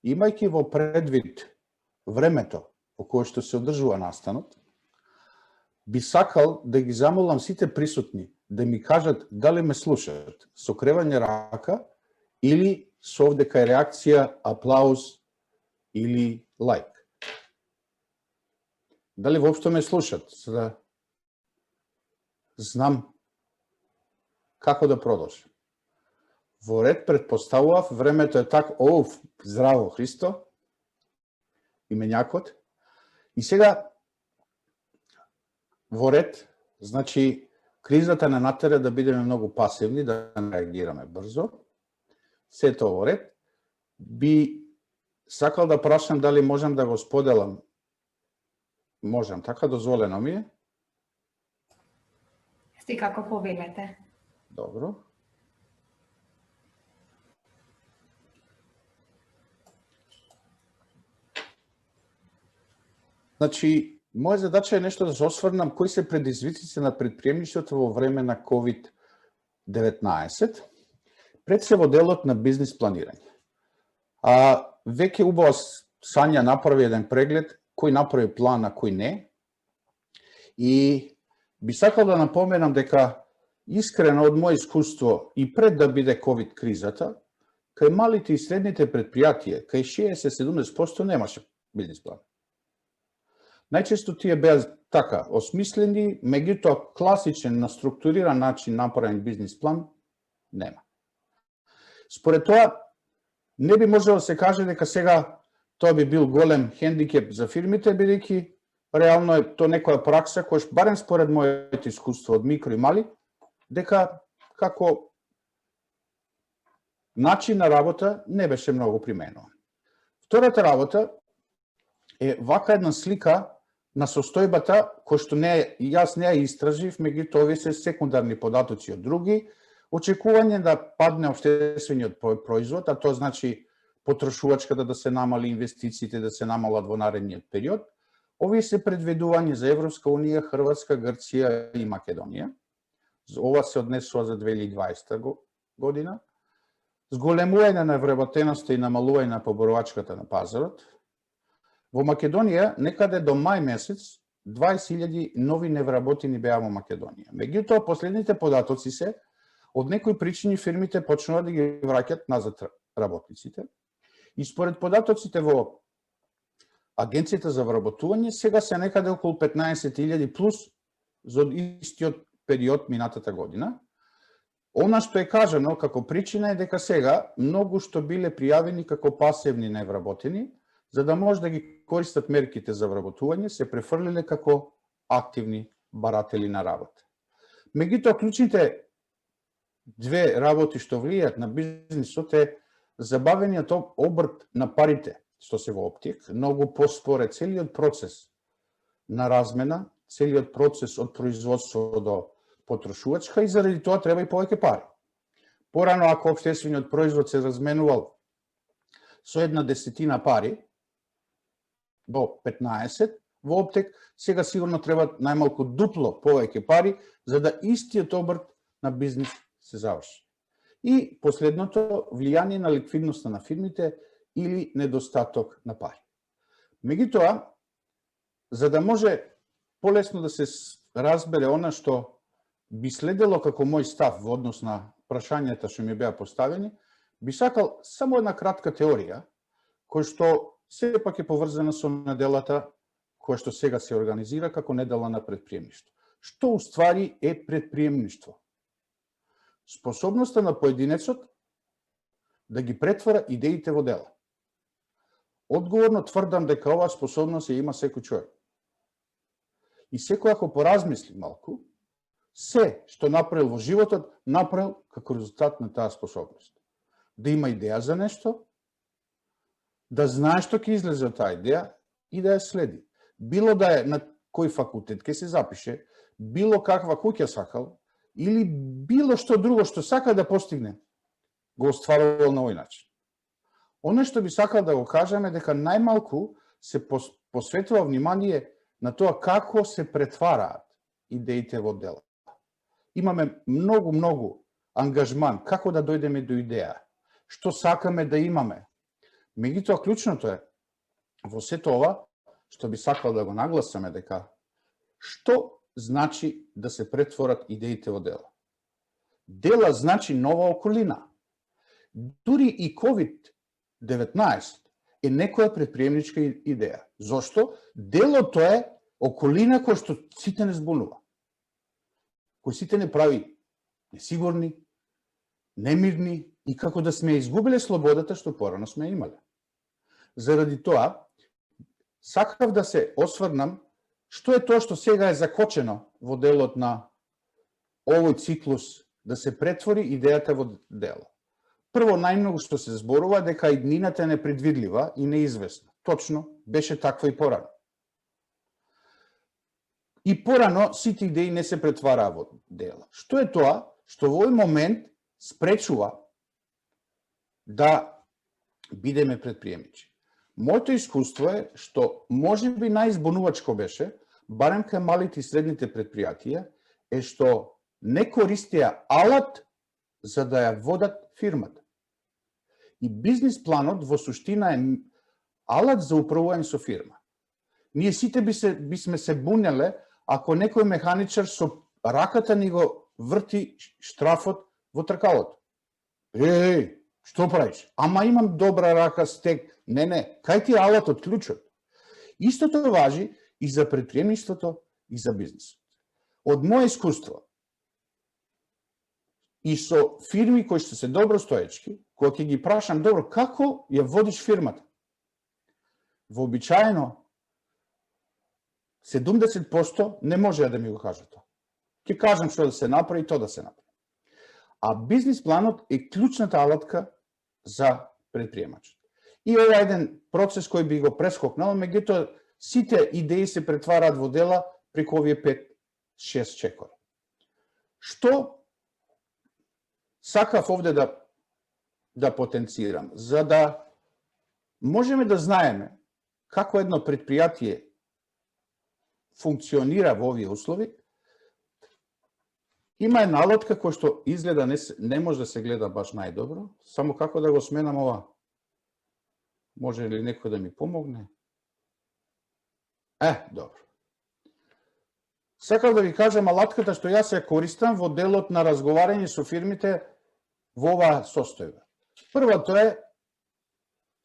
имајќи во предвид времето во кое што се одржува настанот, би сакал да ги замолам сите присутни да ми кажат дали ме слушаат со кревање рака или со овдека е реакција, аплауз или лайк. Дали воопшто ме слушаат, за да знам како да продолжам. Во ред претпоставував, времето е так, здраво Христо, именјакот. И сега, во ред, значи, кризата не натера да бидеме многу пасивни, да реагираме брзо. Сето во ред. Би сакал да прашам дали можам да го споделам. Можам, така дозволено ми е? Секако повелете. Добро. Значи, моја задача е нешто да се осврнам кои се предизвиците на предприемништвото во време на COVID-19, пред се во делот на бизнис планирање. Веќе убаво Сања направи еден преглед, кој направи план, а кој не. И би сакал да напоменам дека искрено од моје искуство и пред да биде COVID кризата, кај малите и средните предпријатија, кај 60-70% немаше бизнис план. Најчесто тие беа така осмислени, меѓутоа класичен на структуриран начин направен бизнис план нема. Според тоа, не би можело да се каже дека сега тоа би бил голем хендикеп за фирмите, бидејќи реално е тоа некоја пракса која барем според моето искуство од микро и мали, дека како начин на работа не беше многу применуван. Втората работа е вака една слика на состојбата, кој што јас не ја истражив, меѓутоа овие се секундарни податоци од други, очекување да падне општествениот производ, а тоа значи потрошувачката да се намали, инвестициите да се намалат во наредниот период. Овие се предвидувања за Европска унија, Хрватска, Грција и Македонија. Ова се однесува за 2020 година. Зголемување на вработеноста и намалување на поборувачката на пазарот. Во Македонија, некаде до мај месец, 20.000 нови невработени беа во Македонија. Меѓутоа, последните податоци се, од некои причини фирмите почнува да ги враќат назад работниците. И според податоците во Агенцијата за вработување, сега се некаде околу 15.000 плюс за истиот период минатата година. Она што е кажано како причина е дека сега многу што биле пријавени како пасивни невработени, за да може да ги користат мерките за вработување, се префрлиле како активни баратели на работа. Меѓутоа, клучните две работи што влијаат на бизнисот е забавениот обрт на парите што се во оптик, многу поспоре целиот процес на размена, целиот процес од производство до потрошувачка и заради тоа треба и повеќе пари. Порано, ако општествениот производ се разменувал со 1/10 пари, до 15, во Оптек, сега сигурно треба најмалку дупло повеќе пари за да истиот обрт на бизнис се заврши. И последното, влијание на ликвидноста на фирмите или недостаток на пари. Меѓутоа, за да може полесно да се разбере она што би следело како мој став во однос на прашањата што ми беа поставени, би сакал само една кратка теорија, која што сепак е поврзана со неделата која што сега се организира како недела на предприемништво. Што уствари е предприемништво? Способноста на поединецот да ги претвора идеите во дела. Одговорно тврдам дека оваа способност ја има секој човек. И секој ако поразмисли малку, се што направил во животот, направил како резултат на таа способност. Да има идеја за нешто, да знае што ќе излезе од таа идеја и да ја следи. Било да е на кој факултет ќе се запише, било каква куќа сакал, или било што друго што сака да постигне, го остварувал на овој начин. Оно што би сакал да го кажам е дека најмалку се посветува внимание на тоа како се претвараат идеите во дела. Имаме многу ангажман како да дојдеме до идеја, што сакаме да имаме. Меѓутоа, клучното е во сето ова, што би сакал да го нагласаме дека што значи да се претворат идеите во дела. Дела значи нова околина. Дури и COVID-19 е некоја предприемничка идеја. Зошто? Делото е околина која што сите не збунува. Кој сите не прави несигурни, немирни и како да сме изгубиле слободата што порано сме имале. Заради тоа, сакав да се осврнам што е тоа што сега е закочено во делот на овој циклус да се претвори идејата во дело. Прво, најмногу што се зборува дека иднината е непредвидлива и неизвестна. Точно, беше таква и порано. И порано сите идеи не се претвараа во дела. Што е тоа што во овој момент спречува да бидеме предприемничи? Моето искуство е што можеби најзбунувачко беше, барем кај малите и средните предпријатија, е што не користеа алат за да ја водат фирмата. И бизнис планот во суштина е алат за управување со фирма. Ние сите бисме се бунеле ако некој механичар со раката ни го врти штрафот во тркалото. Што правиш? Ама имам добра рака, стек. Не, кај ти е алатот, клучот? Истото важи и за предприемништвото и за бизнисот. Од моје искуство и со фирми кои што се добро стоечки, кога ќе ги прашам, добро, како ја водиш фирмата? Вообичаено 70% не може да ми го кажат тоа. Ќе кажам што да се направи, тоа да се направи. А бизнис планот е клучната алатка за предприемачот. И ова е еден процес кој би го прескокнал, меѓутоа сите идеи се претвараат во дела преку овие 5-6 чекори. Што сакав овде да потенцирам, за да можеме да знаеме како едно предпријатие функционира во овие услови, има една алатка која што изгледа не може да се гледа баш најдобро, само како да го сменам ова. Може ли некој да ми помогне? Добро. Сакав да ви кажам алатката што јас ја користам во делот на разговарање со фирмите во оваа состојба. Првото е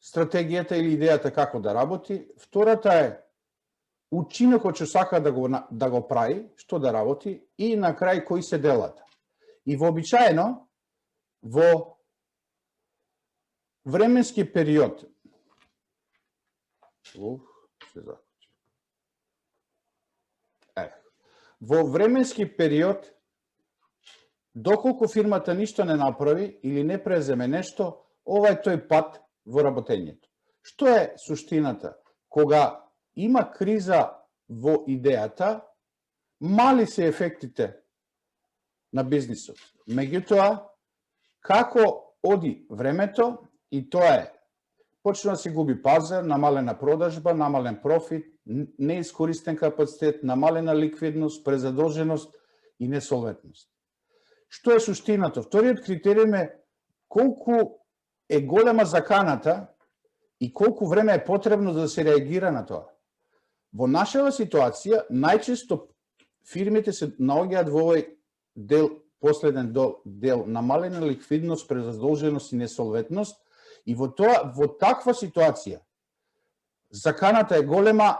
стратегијата или идејата како да работи, втората е учинокот што сака да го прави, што да работи, и на крај кои се делата. И вообичаено во временски период во временски период доколку фирмата ништо не направи или не преземе нешто, ова е тој пат во работењето. Што е суштината? Кога има криза во идејата, мали се ефектите на бизнисот. Меѓутоа, како оди времето, и тоа е почна да се губи пазар, намалена продажба, намален профит, неискористен капацитет, намалена ликвидност, презадолженост и несолвентност. Што е суштината? Вториот критериум е колку е голема заканата и колку време е потребно да се реагира на тоа. Во нашава ситуација, најчесто фирмите се наоѓаат во овој дел, последен дел, намалена ликвидност, презадолженост и несолвентност, и во таква ситуација заканата е голема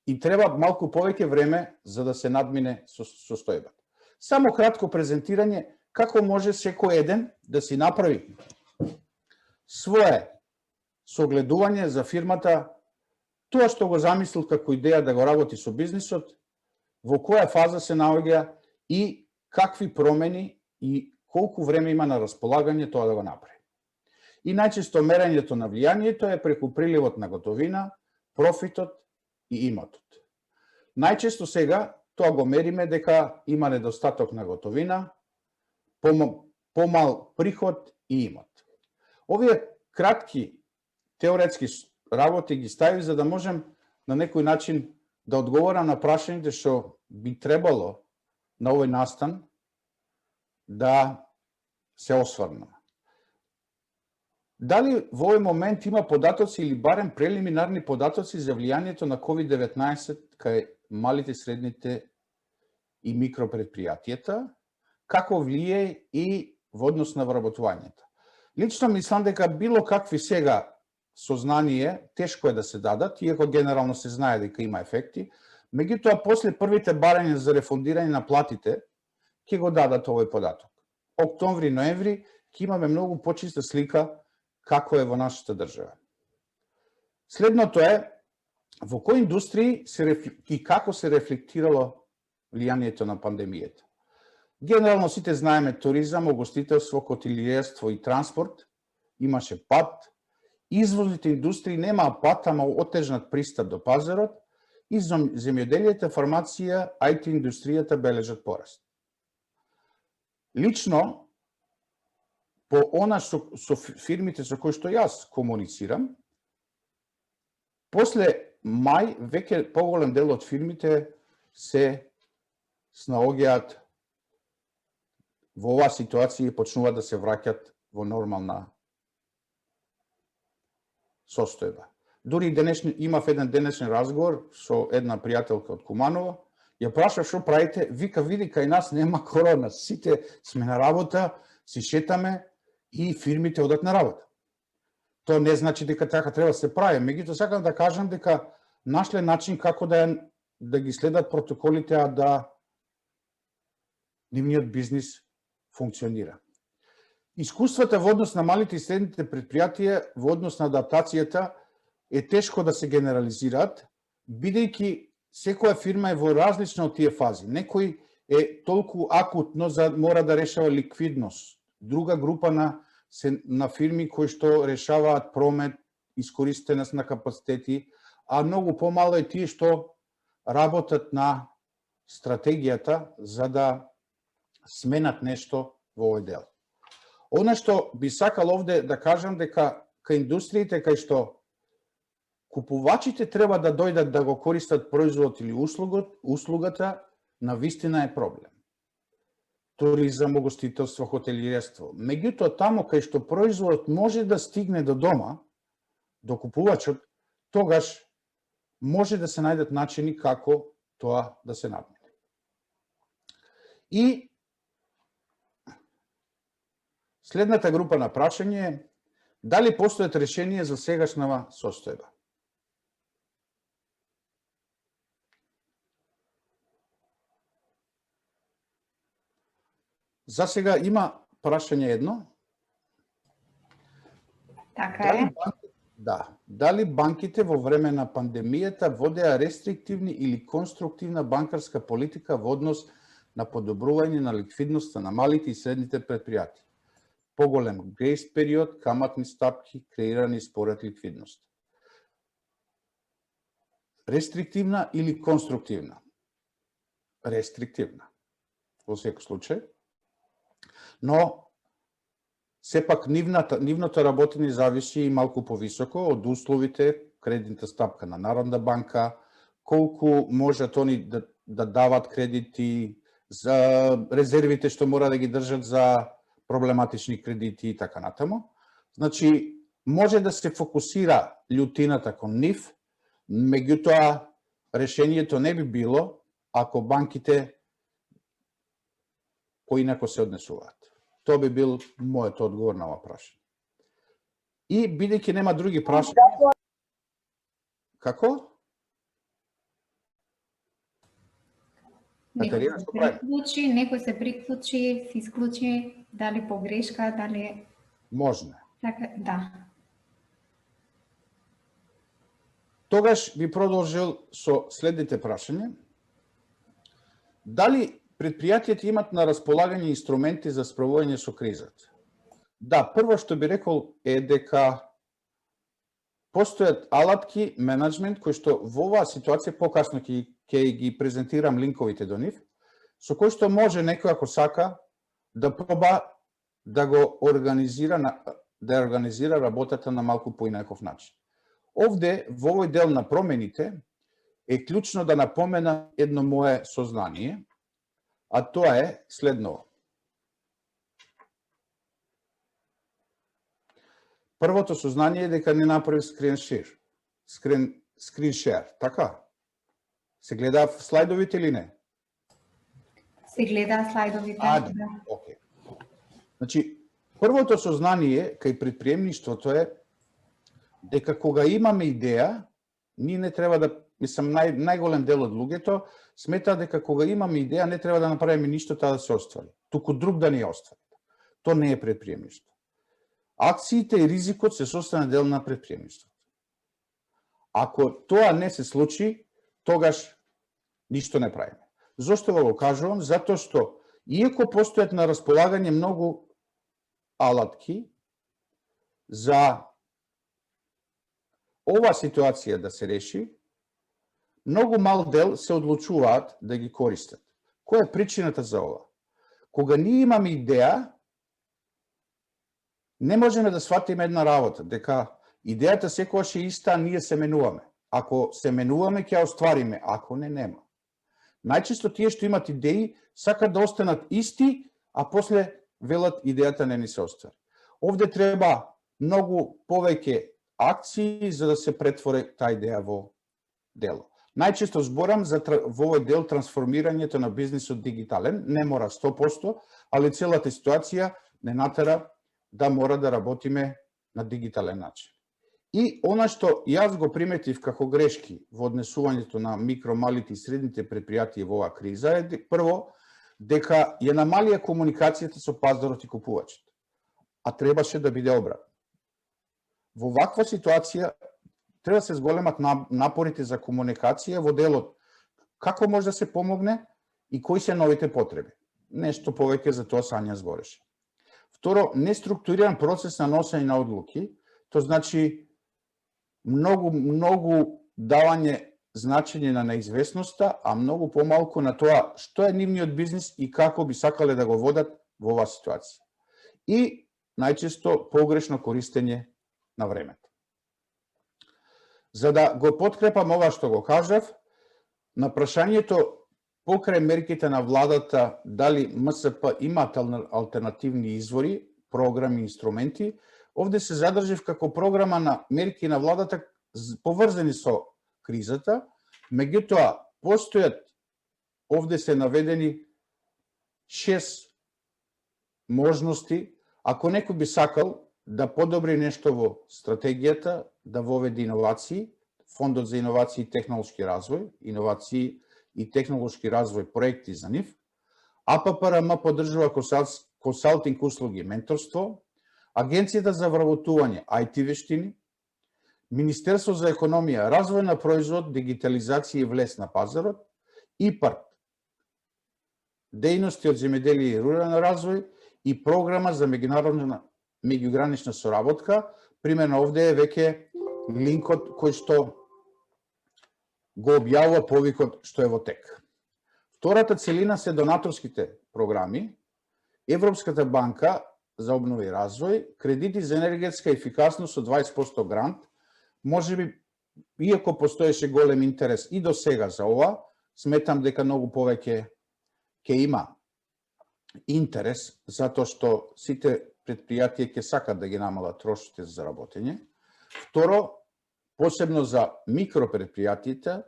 и треба малку повеќе време за да се надмине состојбата. Само кратко презентирање како може секој еден да си направи свое согледување за фирмата, тоа што го замислил како идеја да го работи со бизнисот, во која фаза се наоѓа и какви промени и колку време има на располагање тоа да го направи. И најчесто мерењето на влијанието е преку приливот на готовина, профитот и имотот. Најчесто сега тоа го мериме дека има недостаток на готовина, помал приход и имот. Овие кратки теоретски работи ги стави за да можем на некој начин да одговорам на прашањето што би требало на овој настан да се осврнам. Дали во овој момент има податоци или барем прелиминарни податоци за влијанието на COVID-19 кај малите, средните и микропредпријатијата, како влие и во однос на вработувањето? Лично мислам дека било какви сега сознание тешко е да се дадат, иако генерално се знае дека има ефекти, меѓутоа после првите барања за рефундирање на платите ќе го дадат овој податок. Октомври, ноември ќе имаме многу почиста слика како е во нашата држава. Следното е во кои индустрии и како се рефлектирало влијанието на пандемијата. Генерално сите знаеме туризам, угостителство, хотелиерство и транспорт имаше пад. Извозните индустрии немаа пад, ама отежнат пристап до пазарот и земјоделието, фармација, IT индустријата бележат пораст. Лично, по она со фирмите со кои што јас комуницирам, после мај веќе поголем дел од фирмите се снаоѓаат во оваа ситуација и почнуваат да се враќат во нормална состојба. Дури имав еден денешен разговор со една пријателка од Куманово, ја прашав што правите, вика види кај нас нема корона, сите сме на работа, си шетаме и фирмите одат на работа. Тоа не значи дека така треба да се прави, меѓутоа сакам да кажам дека нашле начин како да ги следат протоколите, а да нивниот бизнис функционира. Искуствата во однос на малите и средните предпријатија во однос на адаптацијата е тешко да се генерализираат, бидејќи секоја фирма е во различна од тие фази. Некој е толку акутно мора да решава ликвидност. Друга група на фирми кои што решаваат промет, искористеност на капацитети, а многу помало е тие што работат на стратегијата за да сменат нешто во овој дел. Она што би сакал овде да кажам дека кај индустриите кај што купувачите треба да дојдат да го користат производот или услугата, навистина е проблем. Туризам, угостителство, хотелиерство. Меѓутоа, тамо кај што производот може да стигне до дома, до купувачот, тогаш може да се најдат начини како тоа да се надмине. И следната група на прашање е дали постојат решенија за сегашнава состојба. За сега има прашање едно. Така е. Дали банките во време на пандемијата водеа рестриктивни или конструктивна банкарска политика во однос на подобрување на ликвидноста на малите и средните предпријатија? Поголем грейс период, каматни стапки, креирани според ликвидност. Рестриктивна или конструктивна? Рестриктивна. Во секој случај. Но сепак нивното работење зависи и малку повисоко од условите, кредитната стапка на Народна банка, колку можат они да дават кредити, за резервите што мора да ги држат за проблематични кредити и така натаму. Значи, може да се фокусира љутината кон нив, меѓутоа решението не би било ако банките поинако се однесуваат. Тоа би бил мојот одговор на ова прашање. И бидејќи нема други прашања... Како? Некој се приклучи, се исклучи, дали погрешка, дали... Можно. Така, да. Тогаш би продолжил со следните прашања. Дали предпријатијата имат на располагање инструменти за справување со кризата? Да, прво што би рекол е дека постојат алатки, менеджмент, кои што во оваа ситуација покасно ќе ги презентирам линковите до нив, со кои што може некој ако сака да проба да го организира работата на малку поинаков начин. Овде, во овој дел на промените, е клучно да напомена едно мое сознание, а тоа е следно. Првото сознание е дека не направи screen share, така? Се гледа слайдовите или не? Се гледа слайдовите. Да. Окей. Значи, првото сознание кај предприемништвото е дека кога имаме идеја, ние не треба да, најголем дел од луѓето смета дека кога имаме идеја не треба да направиме ништо таа да се оствари, туку друг да не ја оствари. Тоа не е предприемништво. Акциите и ризикот се составен дел на предприемништвото. Ако тоа не се случи, тогаш ништо не правиме. Зошто го кажувам? Затоа што иако постојат на располагање многу алатки за ова ситуација да се реши, многу мал дел се одлучуваат да ги користат. Која е причината за ова? Кога ние имаме идеја, не можеме да сватиме една работа, дека идејата секогаш е иста, а ние се менуваме. Ако се менуваме, ќе ја оствариме, ако не, нема. Најчесто тие што имат идеи, сакат да останат исти, а после велат идејата не ни се оствари. Овде треба многу повеќе акции за да се претвори таа идеја во дело. Најчесто зборам за во овој дел трансформирањето на бизнисот дигитален, не мора 100%, али целата ситуација не натера да мора да работиме на дигитален начин. И она што јас го приметив како грешки во однесувањето на микро, малите и средните предпријатија во оваа криза е прво дека ја намалија комуникацијата со пазарот и купувачите, а требаше да биде обратно. Во ваква ситуација треба да се зголемат напорите за комуникација во делот како може да се помогне и кои се новите потреби. Нешто повеќе за тоа Сања збореше. Второ, неструктуриран процес на носење на одлуки, тоа значи многу давање значење на неизвестноста, а многу помалку на тоа што е нивниот бизнис и како би сакале да го водат во оваа ситуација. И најчесто погрешно користење на времето. За да го подкрепам ова што го кажав, на прашањето покрај мерките на владата дали МСП имаат алтернативни извори, програми, инструменти, овде се задржив како програма на мерки на владата поврзани со кризата, меѓутоа постојат, овде се наведени 6 можности, ако некој би сакал да подобри нешто во стратегијата, да воведе иновации, Фондот за иновации и технолошки развој, иновации и технолошки развој проекти за нив, АППРМ поддржува консалтинг услуги, менторство, Агенцијата за вработување, IT вештини, Министерство за економија, развој на производ, дигитализација и влез на пазарот, ИПАРТ, дејности од земјоделие и рурален развој и програма за меѓугранична соработка. Примерно овде е веќе линкот кој што го објавува повикот што е во тек. Втората целина се донаторските програми. Европската банка за обнова и развој, кредити за енергетска ефикасност со 20% грант, можеби, иако постоеше голем интерес и до сега за ова, сметам дека многу повеќе ќе има интерес, затоа што сите предпријатија ќе сакат да ги намалат трошоците за заработење. Второ, посебно за микропредпријатите,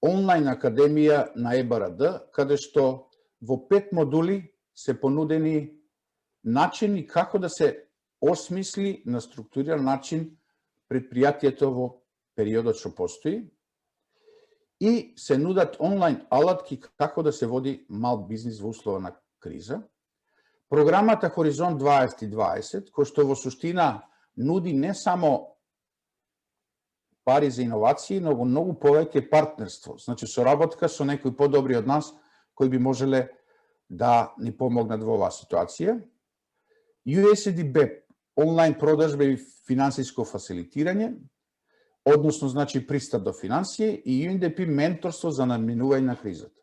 онлайн академија на ЕБРД, каде што во 5 модули се понудени начини како да се осмисли на структуриран начин предпријатието во периодот што постои и се нудат онлайн алатки како да се води мал бизнис во услова на криза. Програмата Хоризонт 2020, кој што во суштина нуди не само пари за иновации, но многу повеќе партнерство, значи соработка со некои подобри од нас кои би можеле да ни помогнат во оваа ситуација. USAID BEP, онлайн продажба и финансиско фасилитирање, односно значи пристап до финансии, и UNDP менторство за надминување на кризата.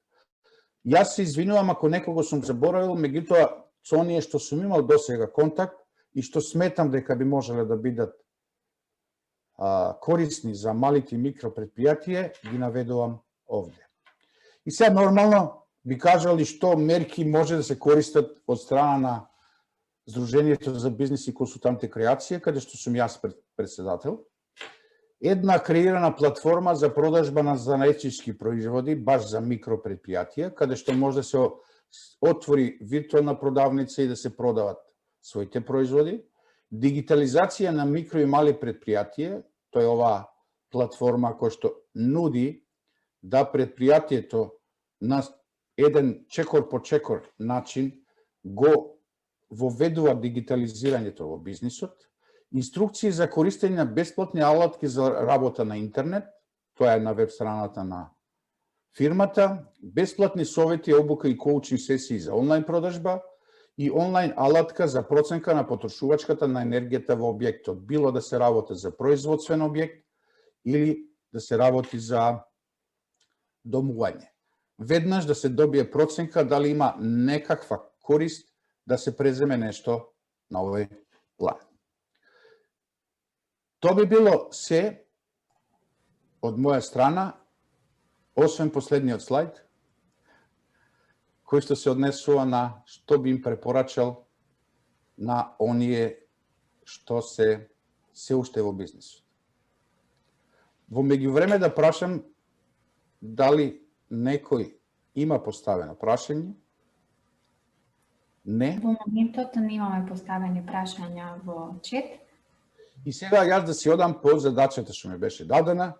Јас се извинувам ако некого сум заборавил, меѓутоа со оние што сум имал досега контакт и што сметам дека би можеле да бидат корисни за малите и микропредпријатија, ги наведувам овде. И сега нормално би кажали што мерки може да се користат од страна на Сдруженијето за бизнис и консултантска креација, каде што сум јас председател. Една креирана платформа за продажба на занаетчички производи, баш за микропредпријатија, каде што може да се отвори виртуелна продавница и да се продават своите производи. Дигитализација на микро и мали предпријатија, тоа е оваа платформа која што нуди да предпријатието на еден чекор по чекор начин го воведува дигитализирањето во бизнисот, инструкции за користење на бесплатни алатки за работа на интернет, тоа е на веб страната на фирмата, бесплатни совети, обука и коучинг сесии за онлайн продажба и онлайн алатка за проценка на потрошувачката на енергијата во објектот, било да се работи за производствен објект или да се работи за домување. Веднаш да се добие проценка дали има некаква корист да се преземе нешто на овој план. Тоа би било се од моја страна, освен последниот слайд, кој што се однесува на што би им препорачал на оние што се уште во бизнисот. Во меѓувреме да прашам дали некој има поставено прашање. Не. Во моментот немаме поставени прашања во чет. И сега јас да си одам по задачата што ми беше дадена,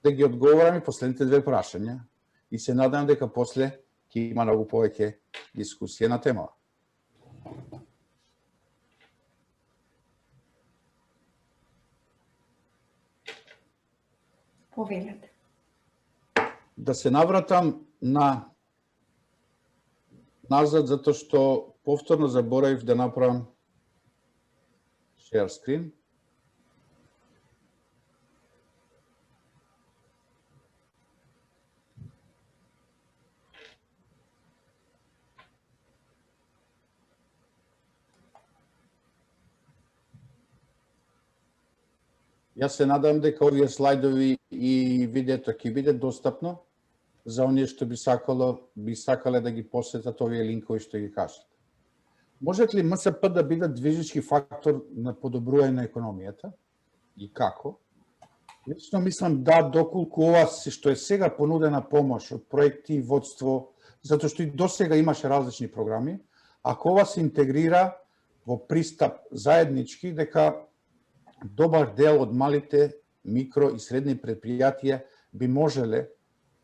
да ги одговорам и последните две прашања. И се надам дека после ќе има многу повеќе дискусија на темава. Повелете. Да се навратам назад, затоа што повторно заборавив да направам share screen. Јас се надам дека овие слайдови и видеото ќе биде достапно за оние што би сакале да ги посетат овие линкови што ги кажат. Можат ли МСП да биде движечки фактор на подобрување на економијата? И како? Лично мислам да, доколку ова што е сега понудена помош од проекти и водство, затоа што и досега имаше различни програми, ако ова се интегрира во пристап заеднички, дека добар дел од малите, микро и средни предпријатија би можеле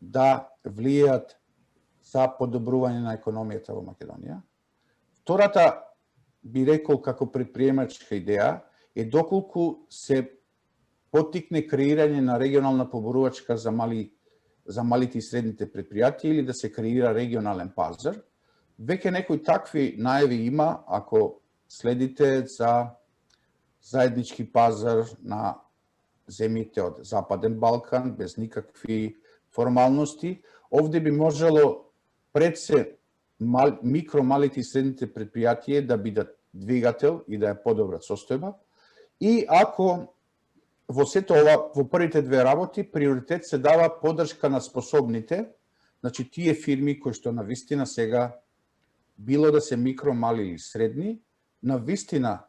да влијаат за подобрување на економијата во Македонија. Втората, би рекол како предприемачка идеја, е доколку се поттикне креирање на регионална поборувачка за малите и средните предпријатија или да се креира регионален пазар. Веќе некои такви најави има, ако следите за заеднички пазар на земјите од Западен Балкан, без никакви формалности. Овде би можело пред се микро, малите и средните предпријатија да бидат двигател и да ја подобрат состојба. И ако во сето ова, во првите две работи, приоритет се дава поддршка на способните, значи тие фирми кои што на вистина сега, било да се микро, мали или средни, на вистина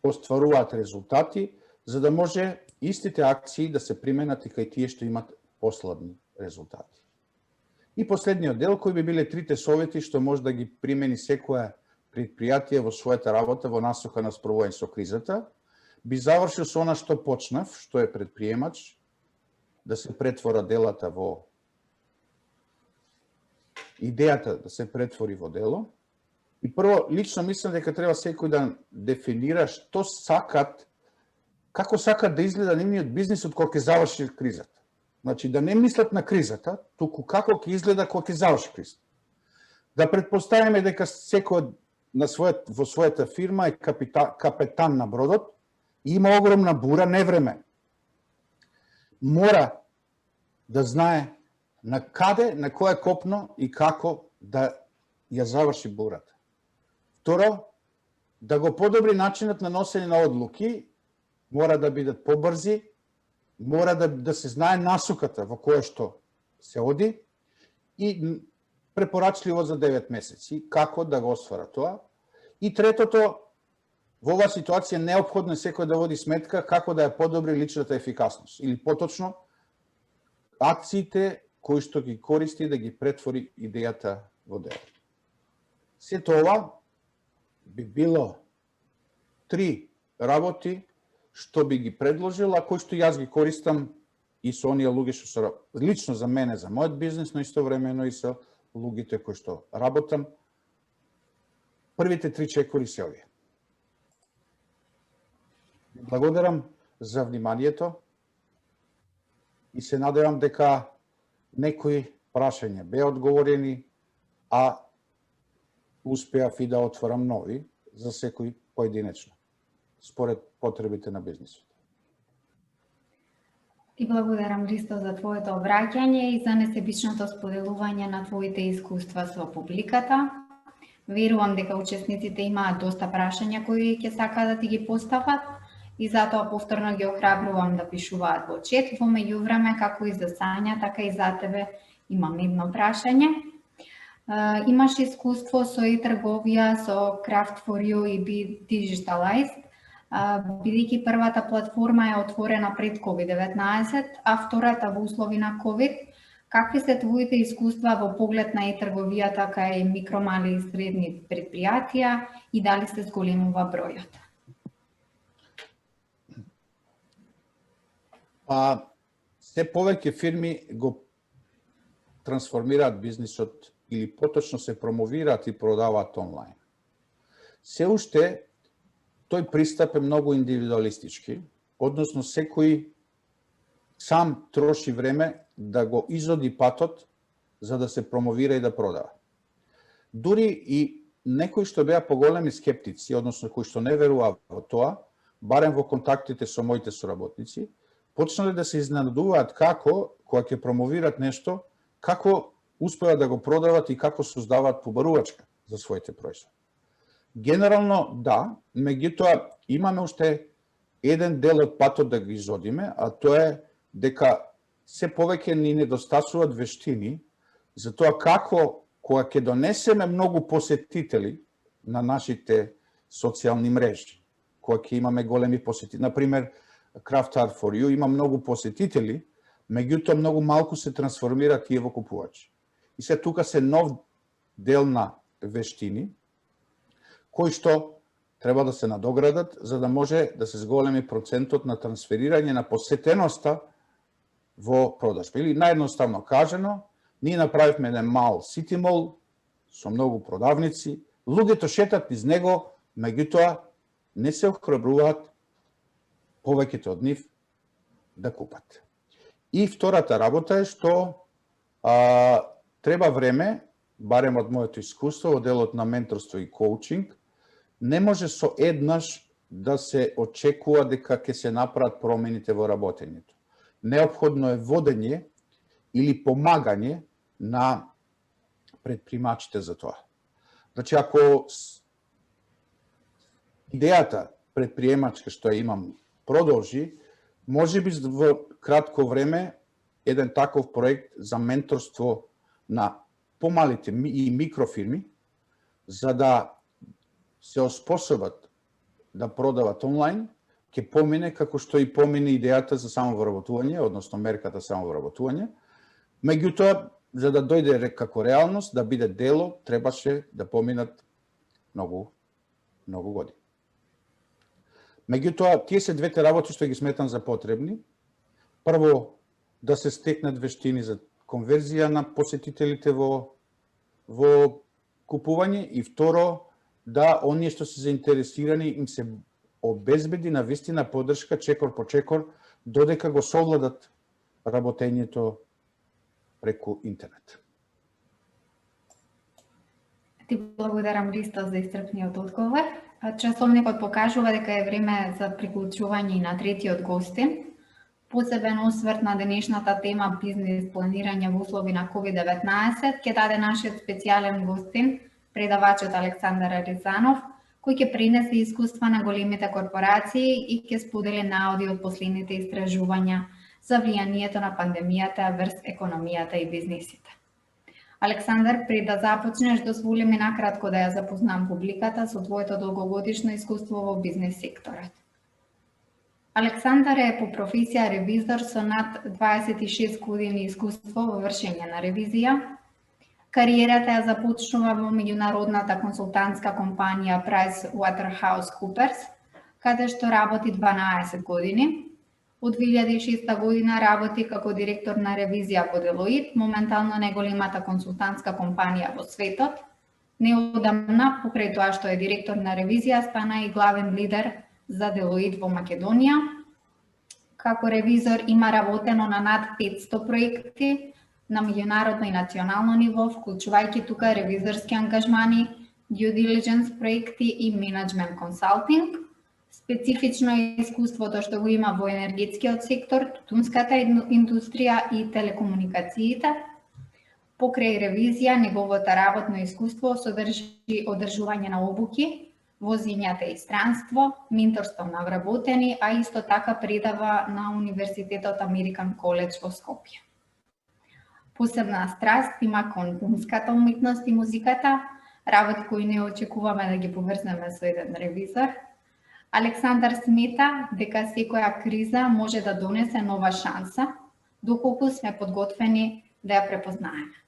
остваруваат резултати, за да може истите акции да се применат и кај тие што имат послабни резултати. И последниот дел, кои би биле трите совети што може да ги примени секоја предпријатие во својата работа во насока на справување со кризата, би завршил со она што почнав, што е предприемач, да се претвора делата во идејата да се претвори во дело. И прво, лично мислам дека треба секој да дефинира што сакат, како сакат да изгледа нивниот бизнис од кога ќе заврши кризата. Значи, да не мислат на кризата, туку како ќе изгледа кога ќе заврши кризата. Да претпоставиме дека секој во својата фирма е капетан на бродот и има огромна бура, невреме. Мора да знае на каде, на кој копно и како да ја заврши бурата. Второ, да го подобри начинот на носење на одлуки, мора да бидат побрзи, мора да се знае насоката во која што се оди и препорачливо за 9 месеци, како да го освара тоа. И третото, во оваа ситуација неопходно е секој да води сметка како да ја подобри личната ефикасност, или поточно, акциите кои што ги користи да ги претвори идејата во дело. Сето ова би било 3 работи што би ги предложил, а кои што јас ги користам и со оние луѓе што се лично за мене, за мојот бизнес, но истовремено и со луѓето кои што работам. Првите 3 чекори се овие. Благодарам за вниманието и се надевам дека некои прашања беа одговорени, а успеав и да отворам нови за секој поединечно, според потребите на бизнисот. Ти благодарам, Ристо, за твоето обраќање и за несебичното споделување на твоите искуства со публиката. Верувам дека учесниците имаат доста прашања кои ќе сакаат да ти ги постават и затоа повторно ги охрабрувам да пишуваат во чет. Во меѓувреме, како и за Сања, така и за тебе имам едно прашање. Имаш искуство со e-трговија, со Craft for You и Be Digitalized, бидејќи првата платформа е отворена пред COVID-19, а втората во услови на COVID. Какви се твоите искуства во поглед на e-трговијата кај микро, мали и средни предпријатија и дали се зголемува бројот? Се повеќе фирми го трансформираат бизнисот или поточно се промовираат и продаваат онлайн. Се уште тој пристап е многу индивидуалистички, односно секој сам троши време да го изоди патот за да се промовира и да продава. Дури и некои што беа поголеми скептици, односно кои што не веруваа во тоа, барем во контактите со моите соработници, почнале да се изненадуваат како, кога ќе промовират нешто, како успеат да го продават и како создаваат побарувачка за своите производи. Генерално да, меѓутоа имаме уште еден дел од патот да го изодиме, а тоа е дека се повеќе ни недостасуваат вештини за тоа како, кога ќе донесеме многу посетители на нашите социјални мрежи, кога ќе имаме големи посетители, например, Craft for You има многу посетители, меѓутоа многу малку се трансформира тие во купувачи. И се тука се нов дел на вештини, кои што треба да се надоградат, за да може да се зголеми процентот на трансферирање на посетеноста во продажба. Или наједноставно кажано, ние направивме еден мал City Mall со многу продавници, луѓето шетат низ него, меѓутоа не се охрабруваат повеќето од нив да купат. И втората работа е што треба време, барем од моето искуство, во делот на менторство и коучинг, не може со еднаш да се очекува дека ќе се направат промените во работењето. Неопходно е водење или помагање на предпримачите за тоа. Значи, ако идејата предприемачка што ја имам продолжи, може би во кратко време еден таков проект за менторство на помалите и микрофирми, за да се оспособат да продават онлайн, ќе помине како што и помине идејата за самовработување, односно мерката самовработување. Меѓутоа, за да дојде како реалност, да биде дело, требаше да поминат многу години. Меѓутоа, тие се двете работи што ги сметам за потребни. Прво, да се стекнат вештини за конверзија на посетителите во купување и второ, да оние што се заинтересирани им се обезбеди на вистина поддршка чекор по чекор додека го совладат работењето преку интернет. Ти благодарам, Ристо, за исцрпниот одговор. Часовникот покажува дека е време за приклучување на третиот гостин. Посебен осврт на денешната тема бизнес планирање во услови на COVID-19 ќе даде нашиот специјален гостин, предавачот Александар Ризанов, кој ќе пренесе искуства на големите корпорации и ќе сподели наоди од последните истражувања за влијанието на пандемијата врз економијата и бизнисите. Александар, пред да започнеш, дозволи ми накратко да ја запознам публиката со твоето долгогодишно искуство во бизнес секторот. Александар е по професија ревизор со над 26 години искуство во вршење на ревизија. Кариерата ја започнува во меѓународната консултантска компанија PricewaterhouseCoopers, каде што работи 12 години. Од 2006 година работи како директор на ревизија во Deloitte, моментално најголемата консултантска компанија во светот. Неодамна, покрај тоа што е директор на ревизија, стана и главен лидер за Deloitte во Македонија. Како ревизор има работено на над 500 проекти на меѓународно и национално ниво, вклучувајќи тука ревизорски ангажмани, due diligence проекти и менеджмент консалтинг. Специфично е искуството што го има во енергетскиот сектор, тутунската индустрија и телекомуникациите. Покрај ревизија, неговото работно искуство содржи одржување на обуки, возењата и странство, менторство на вработени, а исто така предава на Универзитетот Американ Коледж во Скопје. Посебна страст има кон филмската уметност и музиката, работи кои не очекуваме да ги поврзнеме со еден ревизор. Александар смета дека секоја криза може да донесе нова шанса, доколку сме подготвени да ја препознаеме.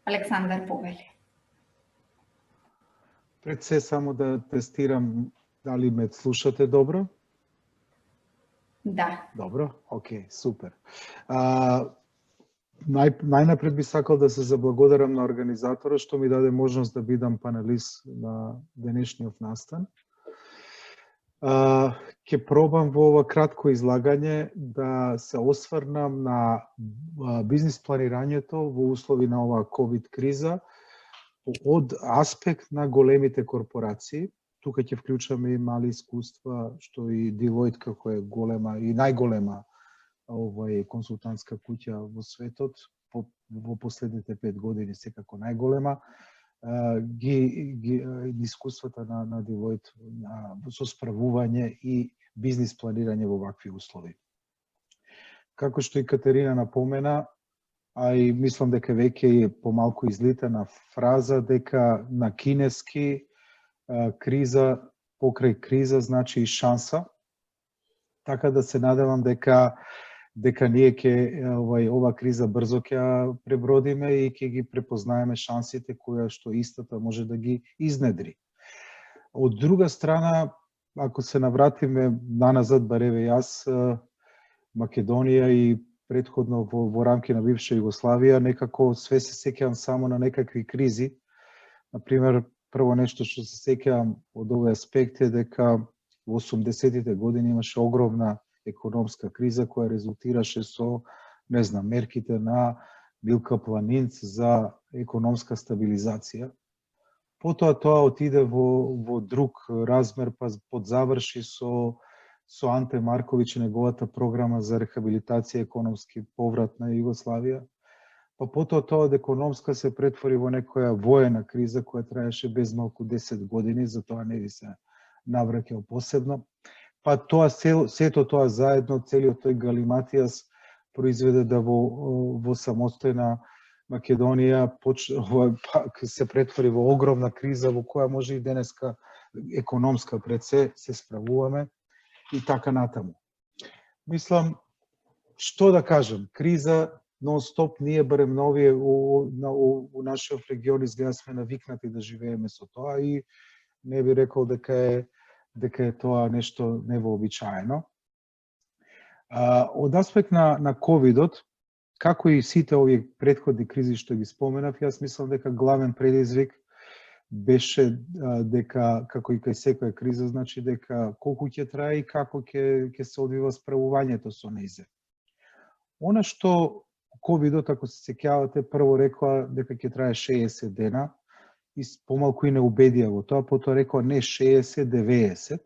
Александар, повели. Пред се само да тестирам дали ме слушате добро? Да. Добро, окей, супер. Најнапред би сакал да се заблагодарам на организаторот што ми даде можност да бидам панелист на денешниот настан. Ќе пробам во ова кратко излагање да се осврнам на бизнис планирањето во услови на оваа COVID криза од аспект на големите корпорации. Тука ќе вклучаме и мали искуства, што и Deloitte како е голема и најголема консултантска куќа во светот во последните 5 години секако најголема. Искуствата на Deloitte со справување и бизнис планирање во вакви услови. Како што и Катерина напомена, а и мислам дека веќе е помалку излитана фраза дека на кинески криза покрај криза значи и шанса. Така да се надевам дека ние ќе ова криза брзо ќе ја пребродиме и ќе ги препознаеме шансите која што истата може да ги изнедри. Од друга страна, ако се навратиме наназад, бареве јас, Македонија и претходно во рамки на бивша Југославија, некако све се сеќавам само на некакви кризи. Например, прво нешто што се сеќавам од овој аспект е дека во 80-тите години имаше огромна економска криза која резултираше со, мерките на Милка Планинц за економска стабилизација. Потоа тоа отиде во друг размер, па подзаврши со Анте Марковиќ и неговата програма за рехабилитација и економски поврат на Југославија. па потоа тоа од економска се претвори во некоја воена криза која траеше без малку 10 години, затоа не ви се навраќал посебно. Па тоа сето тоа заедно, целиот тој галиматијас произведе да во самостојна Македонија се претвори во огромна криза во која може и денеска економска пред се справуваме и така натаму. Мислам, што да кажам, криза нон-стоп, ние барем новие у нашиот регион изгледа сме навикнати да живееме со тоа и не би рекол дека е тоа нешто невообичаено. Од аспект на ковидот, како и сите овие претходни кризи што ги споменав, јас мислам дека главен предизвик беше дека, како и кај секоја криза, значи дека колку ќе трае и како ќе се одвива справувањето со нејзе. Она што ковидот, ако се сеќавате, прво рекоа дека ќе трае 60 дена и помалку и не убедија во тоа, потоа рекоа не 60, 90,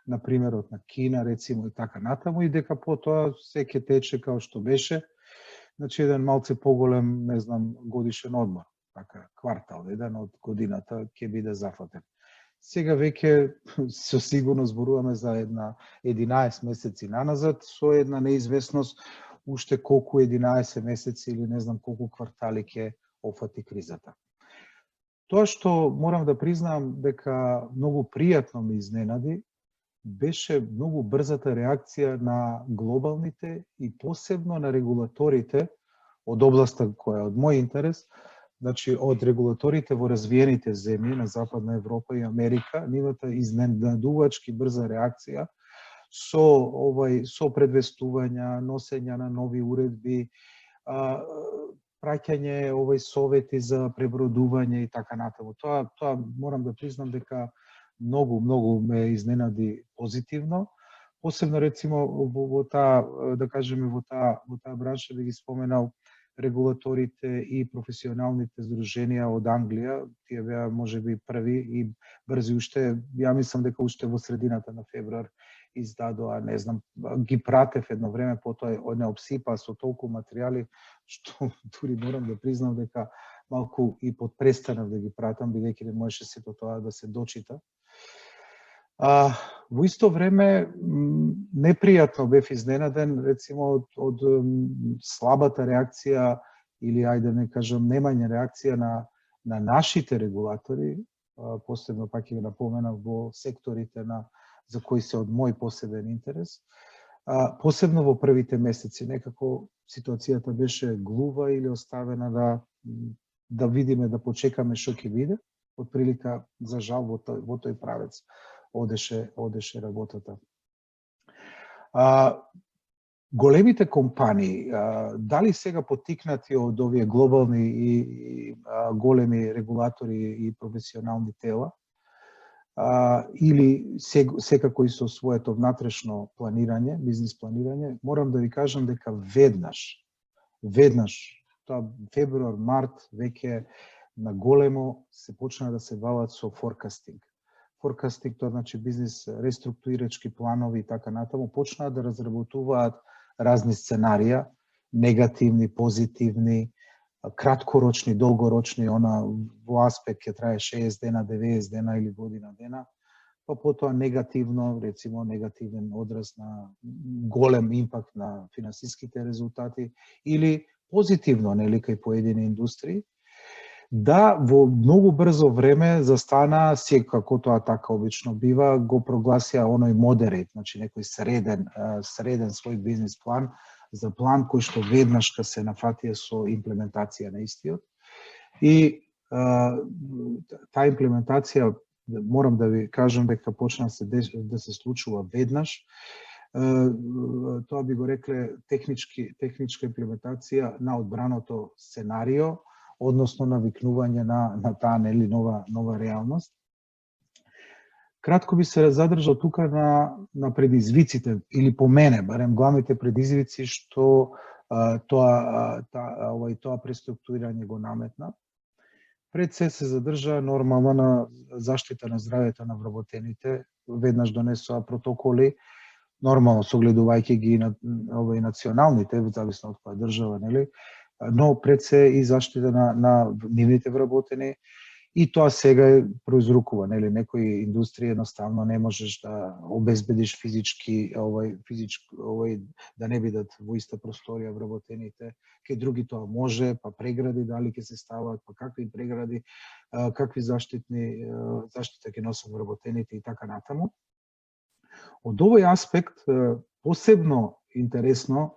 на примерот на Кина, рецимо, и така натаму, и дека потоа се ќе тече као што беше, значи еден малце поголем, не знам, годишен одмор, така, квартал, еден од годината ќе биде зафатен. Сега веќе со сигурност зборуваме за една 11 месеци наназад, со една неизвестност уште колку 11 месеци или не знам колку квартали ќе офати кризата. Тоа што морам да признам дека многу пријатно ме изненади, беше многу брзата реакција на глобалните и посебно на регулаторите од областа која е од мој интерес, значи од регулаторите во развиените земји на Западна Европа и Америка, нивната изненадувачки брза реакција со предвестувања, носење на нови уредби, праќање совети за пребродување и така натаму. Тоа морам да признам дека многу ме изненади позитивно. Посебно рецимо во таа, да кажеме, во таа бранша да ги споменал регулаторите и професионалните здруженија од Англија, тие беа можеби први и брзи уште, ја мислам дека уште во средината на февруар издадоа, не знам, ги пратев едно време, потоа не обсипа со толку материјали, што дури морам да признам дека малку и подпрестанав да ги пратам, бидејќи не можеше сето тоа да се дочита. Во исто време, непријатно бев изненаден, рецимо, од слабата реакција, или, ајде не кажам, немање реакција на нашите регулатори, посебно пак ќе напоменав во секторите за кои се од мој посебен интерес, посебно во првите месеци. Некако ситуацијата беше глува или оставена да видиме, да почекаме што ќе биде. Од прилика, за жал, во тој правец одеше работата. Големите компании, дали сега поттикнати од овие глобални и големи регулатори и професионални тела, или секако и со своето внатрешно планирање, бизнис планирање, морам да ви кажам дека веднаш, тоа февруар, март, веќе на големо се почна да се бават со форкастинг. Форкастинг, тоа значи бизнис реструктурирачки планови и така натаму, почнаа да разработуваат разни сценарија, негативни, позитивни, краткорочни, долгорочни, во аспект ќе трае 60 дена, 90 дена или година дена, па потоа негативно, рецимо негативен одраз на голем импакт на финансиските резултати, или позитивно, нели, кај поедини индустрии, да во многу брзо време застана, како тоа така обично бива, го прогласија оној модерейт, значи некој среден свој бизнис план, за план кој што веднаш ка се нафатија со имплементација на истиот. И таа имплементација, морам да ви кажам дека почна да се случува веднаш. Тоа би го рекле техничка имплементација на одбраното сценарио, односно навикнување на таа нели нова реалност. Кратко би се задржал тука на предизвиците, или по мене, барем главните предизвици што тоа преструктурирање го наметна. Пред се задржа нормално на заштита на здравјето на вработените, веднаш донесоа протоколи, нормално согледувајќи ги националните, зависно од која држава, нели, но пред се и заштита на нивните вработени. И тоа сега е произрукува, нели, некои индустрии едноставно не можеш да обезбедиш физички, да не бидат во иста просторија вработените, кај други тоа може, па прегради дали ќе се стават, па какви прегради, какви заштита ќе носат вработените и така натаму. Од овој аспект посебно интересно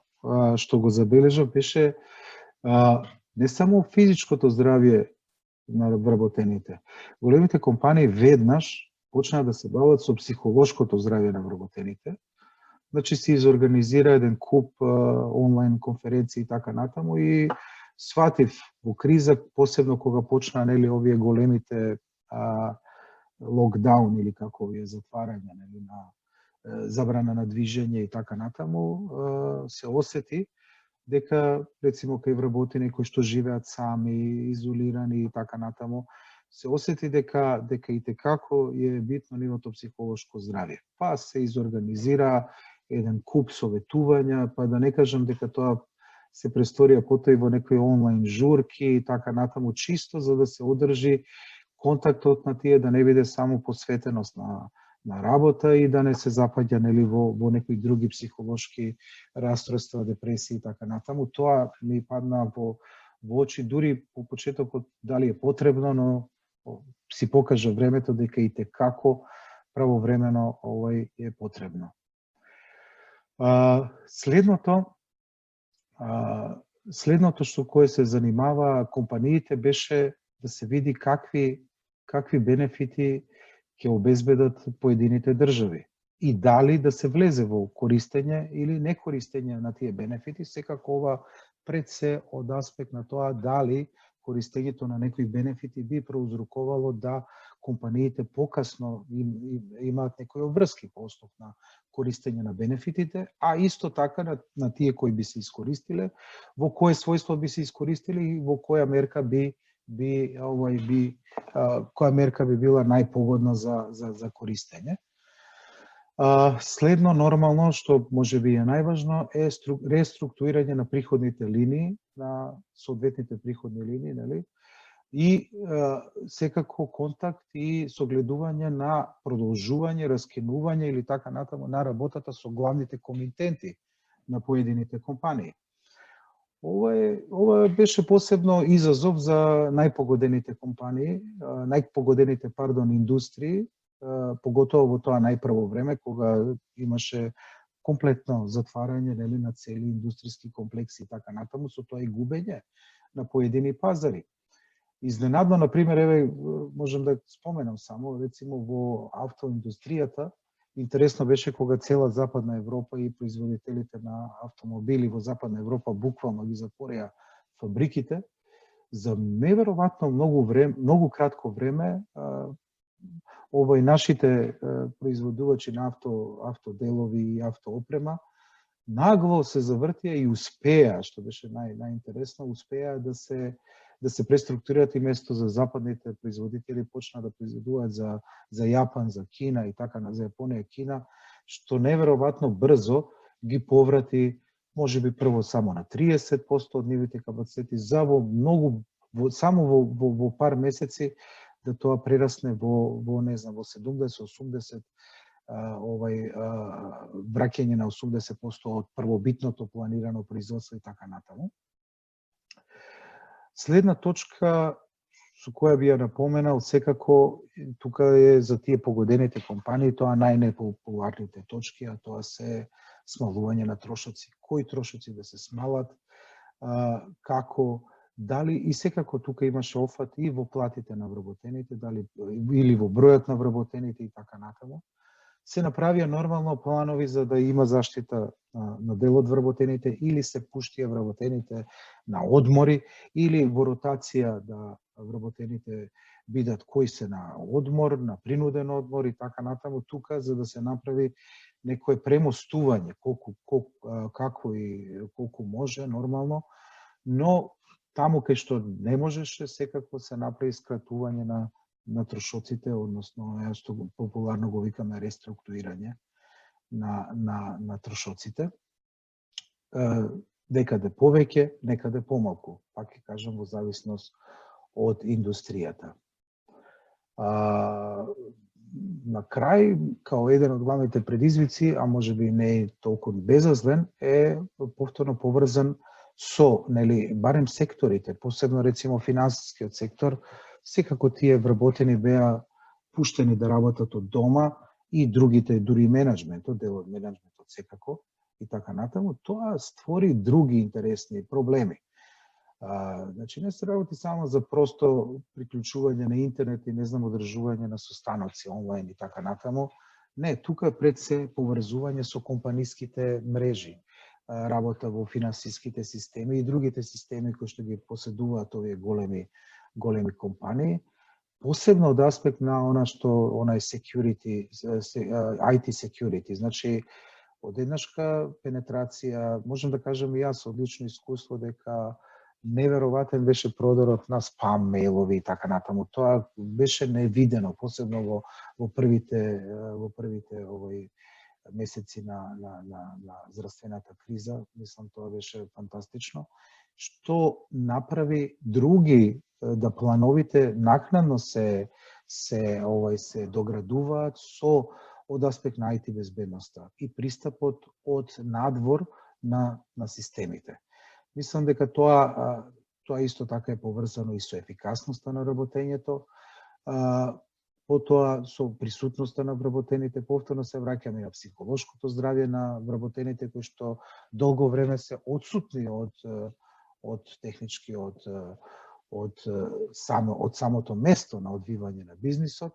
што го забележав беше не само физичкото здравје на вработените. Големите компании веднаш почнаа да се бават со психолошкото здравје на вработените. Значи се изорганизира еден куп онлайн конференции и така натаму и сватив во криза, посебно кога почна нели овие големите локдаун или како овие затварање, нели, на забрана на движење и така натаму, се осети дека рецимо кај вработени кои што живеат сами, изолирани и така натаму, се осети дека и текако е битно нивото психолошко здравје. Па се изорганизира еден куп советувања, па да не кажам дека тоа се престорија потоа и во некои онлайн журки и така натаму, чисто за да се одржи контактот на тие, да не биде само посветеност на работа и да не се запаѓа нели во некои други психолошки расстройства, депресии и така натаму. Тоа ми падна во очи дури по почетокот дали е потребно, но си покажа времето дека и текако правовремено овој е потребно. Следното што кое се занимава компаниите беше да се види какви бенефити ќе обезбедат поедините држави и дали да се влезе во користење или не користење на тие бенефити, секако ова пред се од аспект на тоа дали користењето на некои бенефити би проузрукувало да компаниите покасно имаат некои обврски по основ на користење на бенефитите, а исто така на тие кои би се искористиле, во кое својство би се искористиле и во која мерка која мерка би била најпогодна за користење. Следно, нормално, што може би е најважно, е реструктурирање на приходните линии, на соодветните приходни линии, нели? И секако контакт и согледување на продолжување, раскинување или така натаму на работата со главните комитенти на поедините компании. Ова беше посебно изазов за најпогодените компании, индустрии, поготово во тоа најпрво време, кога имаше комплетно затварање нели, на цели индустријски комплекси и така натаму, со тоа и губење на поедини пазари. Изненадно, например, еве можам да споменам само, рецимо во автоиндустријата, интересно беше кога цела Западна Европа и производителите на автомобили во Западна Европа буквално ги затворија фабриките, за неверојатно многу кратко време овој нашите производувачи на автоделови и автоопрема нагло се завртија и успеа, што беше најинтересно, успеа да се преструктурираат и место за западните производители почна да произведуваат за Јапан, за Кина и така за Јапонија, Кина, што неверојатно брзо ги поврати, можеби прво само на 30% од нивните капацитети, за само во пар месеци да тоа прерасне во 70-80 враќање на 80% од првобитното планирано производство и така натаму. Следна точка со која би ја напоменал, секако тука е за тие погодените компании, тоа најнепопуларните точки, а тоа се смалување на трошоци. Кои трошоци да се смалат, како, дали и секако тука имаше офат и во платите на вработените, дали или во бројот на вработените и така натаму. Се направија нормално планови за да има заштита на дел од вработените или се пуштија вработените на одмори или во ротација да вработените бидат кои се на одмор, на принуден одмор и така натаму, тука за да се направи некое премостување како и колку може нормално, но таму кај што не можеше секако се направи скратување на трошоците, односно што популарно го викаме реструктурирање на трошоците. Некаде повеќе, некаде помалку. Пак ќе кажам во зависност од индустријата. На крај, као еден од главните предизвици, а може би не е толку безазлен, е повторно поврзан со, нели, барем секторите, посебно рецимо финансискиот сектор, секако тие вработени беа пуштени да работат од дома и другите, дури менеджментот, дел од менеджментот секако и така натаму, тоа створи други интересни проблеми. Значи, не се работи само за просто приклучување на интернет и не знам одржување на состаноци онлайн и така натаму. Не, тука пред се поврзување со компаниските мрежи, работа во финансиските системи и другите системи кои што ги поседуваат овие големи компании, посебно од аспект на она што онај security, IT security, значи одеднашка пенетрација, можам да кажам и јас од лично искуство дека невероватен беше продорот на спам мејлови и така натаму. Тоа беше невидено, посебно во првите овој месеци на здравствената криза. Мислам, тоа беше фантастично. Што направи други да плановите накнадно се доградуваат со од аспект на IT безбедноста и пристапот од надвор на системите. Мислам дека тоа исто така е поврзано и со ефикасноста на работењето, потоа со присутноста на вработените, повторно се враќаме на психолошкото здравје на вработените кои што долго време се одсутни од технички од самото место на одвивање на бизнисот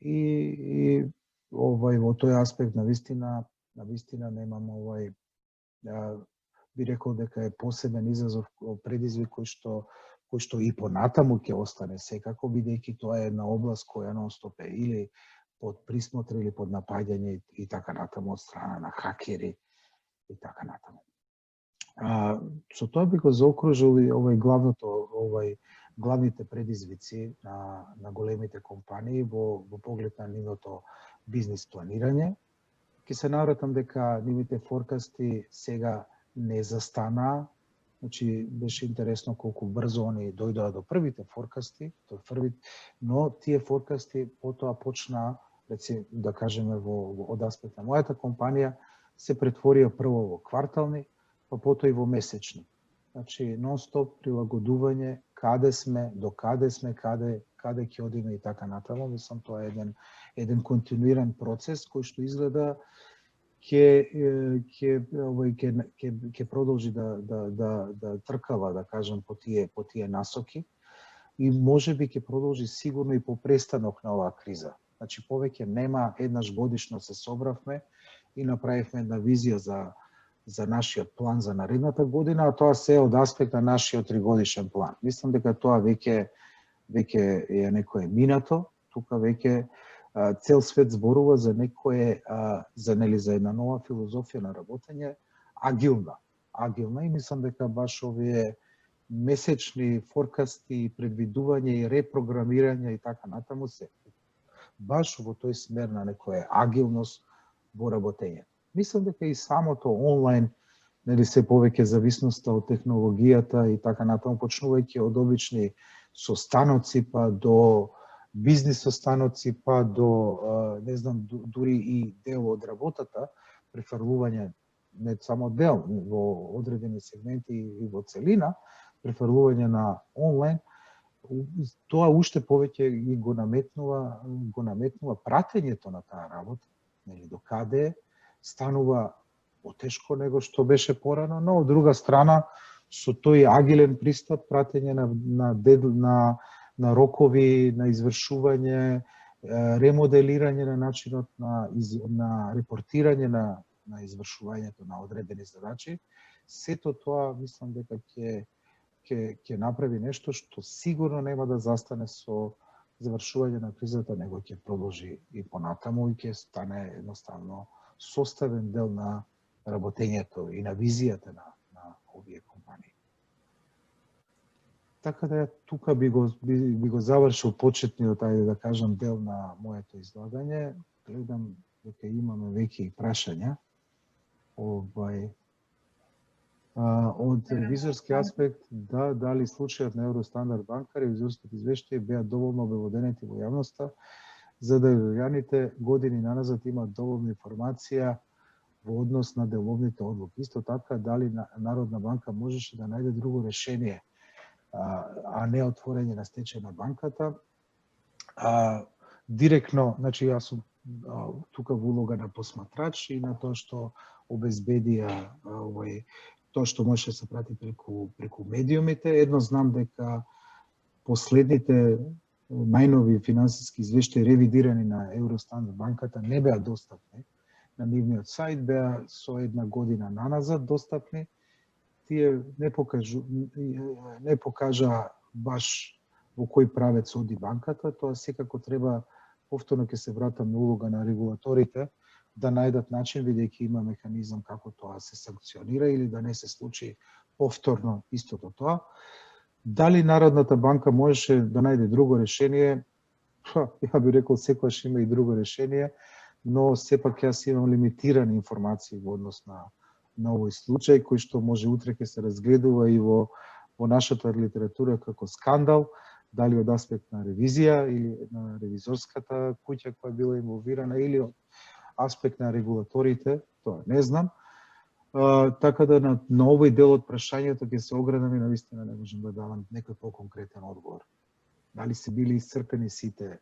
и во тој аспект навистина немам би рекол дека е посебен изазов, предизвик кој што и понатаму ќе остане секако, бидејќи тоа е една област која нон-стоп е или под присмотр или под напаѓање и така натаму од страна на хакери и така натаму. Со тоа би го заокружил и главните предизвици на големите компании во поглед на нивното бизнис планирање. Ке се навратам дека нивните форкасти сега не застанаа. Значи, беше интересно колку брзо они дојдоа до првите форкасти, но тие форкасти потоа почнаа, да кажеме, од аспект на мојата компанија, се претворија прво во квартални, па потоа и во месечни. Значи, нон-стоп прилагодување, каде сме, до каде сме, каде ќе одиме и така натаму. Мислам, тоа е еден континуиран процес кој што изгледа ќе продолжи да тркава, да кажам, по тие насоки и можеби ќе продолжи сигурно и по престанок на оваа криза. Значи, повеќе нема, еднаш годишно се собравме и направивме една визија за нашиот план за наредната година, а тоа се од аспект на нашиот 3-годишен план. Мислам дека тоа веќе е некое минато, тука веќе цел свет зборува за за една нова филозофија на работење, агилна и мислам дека баш овие месечни форкасти, предвидување и репрограмирање и така натаму се баш во тој смер на некоја агилност во работење. Мислам дека и самото онлайн, се повеќе зависноста од технологијата и така натаму, почнувајќи од обични состаноци па до бизнис состаноци, па до, не знам, дури и дел од работата, префрлување, не само дел, во одредени сегменти и во целина, префрлување на онлайн, тоа уште повеќе го наметнува пратењето на таа работа, до каде станува потешко него што беше порано, но од друга страна, со тој агилен пристап, пратење на рокови, на извршување, ремоделирање на начинот на репортирање на извршувањето на одредени задачи, сето тоа мислам дека ќе направи нешто што сигурно нема да застане со завршување на кризата, него ќе продолжи и понатаму и ќе стане едноставно составен дел на работењето и на визијата на овие компании. Така да тука би го завршил почетниот, да кажам, дел на моето излагање. Гледам дека имаме веќе и прашања. Од ревизорски аспект, да, дали случајот на Евростандард банка, ревизорските извештаи беа доволно обелоденети во јавноста, за да граѓаните години наназад имаат доволна информација во однос на деловните одлуки. Исто така, дали Народна банка можеше да најде друго решение, а не отворење на стечај на банката. Директно, значи јас сум тука во улога на посматрач и на тоа што обезбедија тоа што може да се прати преку медиумите. Едно знам дека последните најнови финансиски извештаи ревидирани на Евростандард банката не беа достапни на нивниот сајт, беа со една година наназад достапни. Тие не покажа баш во кој правец оди банката, тоа секако треба, повторно ќе се вратам на улога на регулаторите, да најдат начин, бидејќи има механизам како тоа се санкционира или да не се случи повторно истото тоа. Дали Народната банка можеше да најде друго решение? Ја би рекол секогаш има и друго решение, но сепак јас имам лимитирани информации во однос на овој случај, кој што може утре ќе се разгледува и во нашата литература како скандал, дали од аспект на ревизија или на ревизорската куќа која била инволвирана или од аспект на регулаторите, тоа не знам. Така да на овој дел од прашањето ќе се огранам и навистина не можам да давам некој по-конкретен одговор. Дали се били исцрпени сите,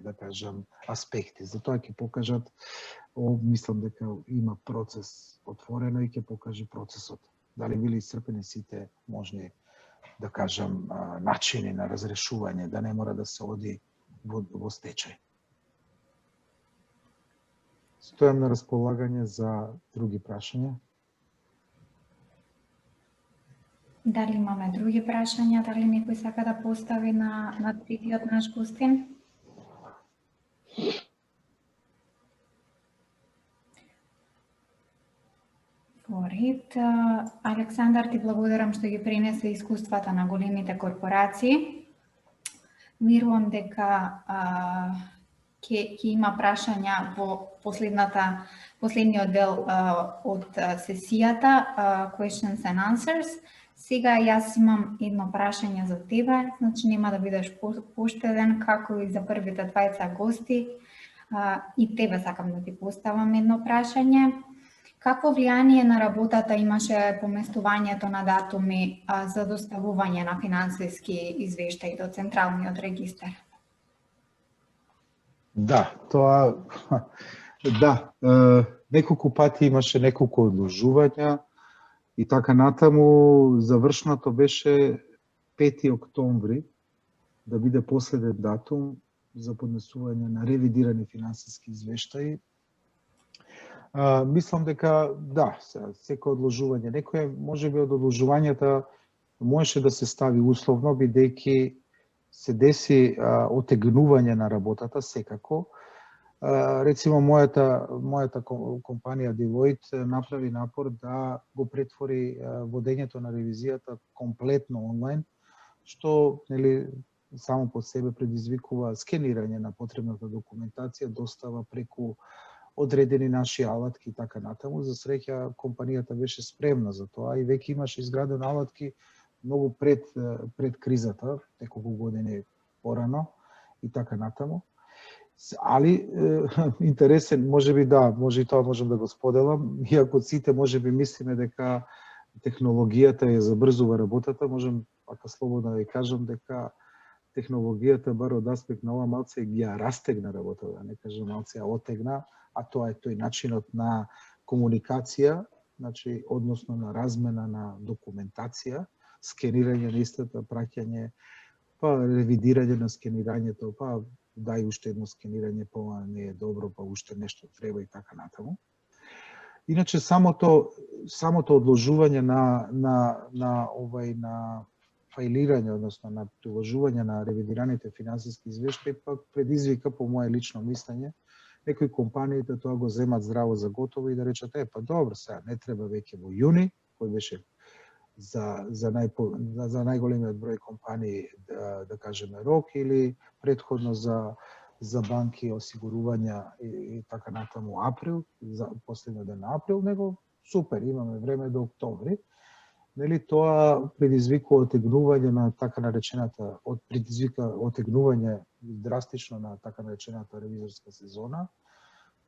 да кажам, аспекти. Затоа ќе покажат, мислам дека има процес отворено и ќе покаже процесот. Дали били исцрпени сите можни, да кажам, начини на разрешување, да не мора да се оди во стечај. Стојам на располагање за други прашања. Дали имаме други прашања? Дали некој сака да постави на третиот наш гостин? Во ред. Александар, ти благодарам што ги пренесе искуствата на големите корпорации. Верувам дека ќе има прашања во последниот дел од сесијата, questions and answers. Сега јас имам едно прашање за тебе, значи нема да бидеш поштеден како и за првите двајца гости. И тебе сакам да ти поставам едно прашање. Какво влијание на работата имаше поместувањето на датуми за доставување на финансиски извештаи до Централниот регистар? Да, тоа да, неколку пати имаше неколку одложувања и така натаму. Завршното беше 5 октомври да биде последен датум за поднесување на ревидирани финансиски извештаи. Мислам дека да, секој одложување, некој можеби од одложувањата можеше да се стави условно, бидејќи се деси отегнување на работата секако. Рецимо мојата компанија Deloitte направи напор да го претвори водењето на ревизијата комплетно онлайн, што само по себе предизвикува скенирање на потребната документација, достава преку одредени наши алатки и така натаму. За среќа компанијата беше спремна за тоа и веќе имаше изградени алатки многу пред кризата, неколку години порано и така натаму. Али интересен, можеби да, може и тоа можам да го споделам, иако сите можеби мислиме дека технологијата ја забрзува работата, можам пака слободно да ја кажам дека технологијата бар од аспект на ова малце ја растегна работата, да не кажам малце ја отегна, а тоа е тој начинот на комуникација, значи односно на размена на документација, скенирање на истата, праќање, па ревидирање на скенирањето, па дај уште едно скенирање, па ова не е добро, па уште нешто треба и така натаму. Иначе самото одложување на фаилирање, односно на приложување на ревидираните финансиски извештаи, пак предизвика по моје лично мислење некои компаниите тоа го земат здраво за готово и да речат па добро, сега не треба веќе во јуни, кој беше за најголемиот број компании, да кажеме, рок, или претходно за банки, осигурувања и така натаму април, за последниот ден на април, него Супер, имаме време до октомври. Нели тоа предизвикува отегнување на така наречената отегнување драстично на така наречената ревизорска сезона.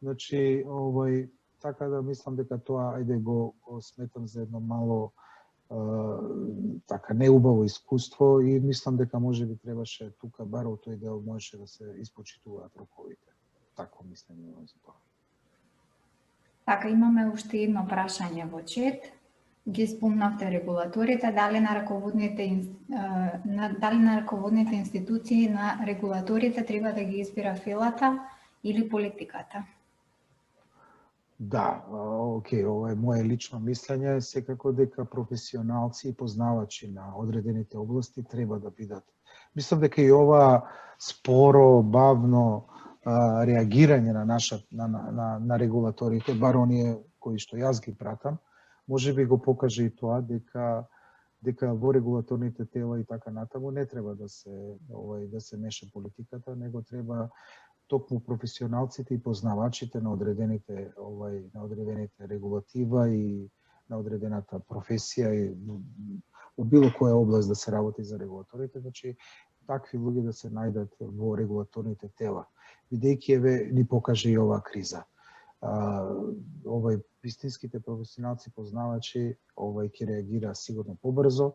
Значи, така да мислам дека тоа го сметам за едно мало така неубаво искуство и мислам дека можеби требаше тука бар во тој дел можеше да се испочитуваат роковите. Тако мислам за тоа. Така, имаме уште едно прашање во чет. Ги спомнавте регулаторите, дали на раководните институции на регулаторите треба да ги избира филата или политиката? Да, окей, ова е моje лично мислење, секако дека професионалци и познавачи на одредените области треба да бидат. Мислам дека и ова споро, бавно реагирање на регулаторите, бар оние кои што јас ги пратам, може би го покаже и тоа дека во регулаторните тела и така натаму не треба да се меша политиката, него треба токму професионалците и познавачите на одредените регулатива и на одредената професија и во било која област да се работи за регулаторите, значи такви луѓе да се најдат во регулаторните тела, бидејќи ни покаже и оваа криза. Вистинските професионалци познавачи ќе реагира сигурно побрзо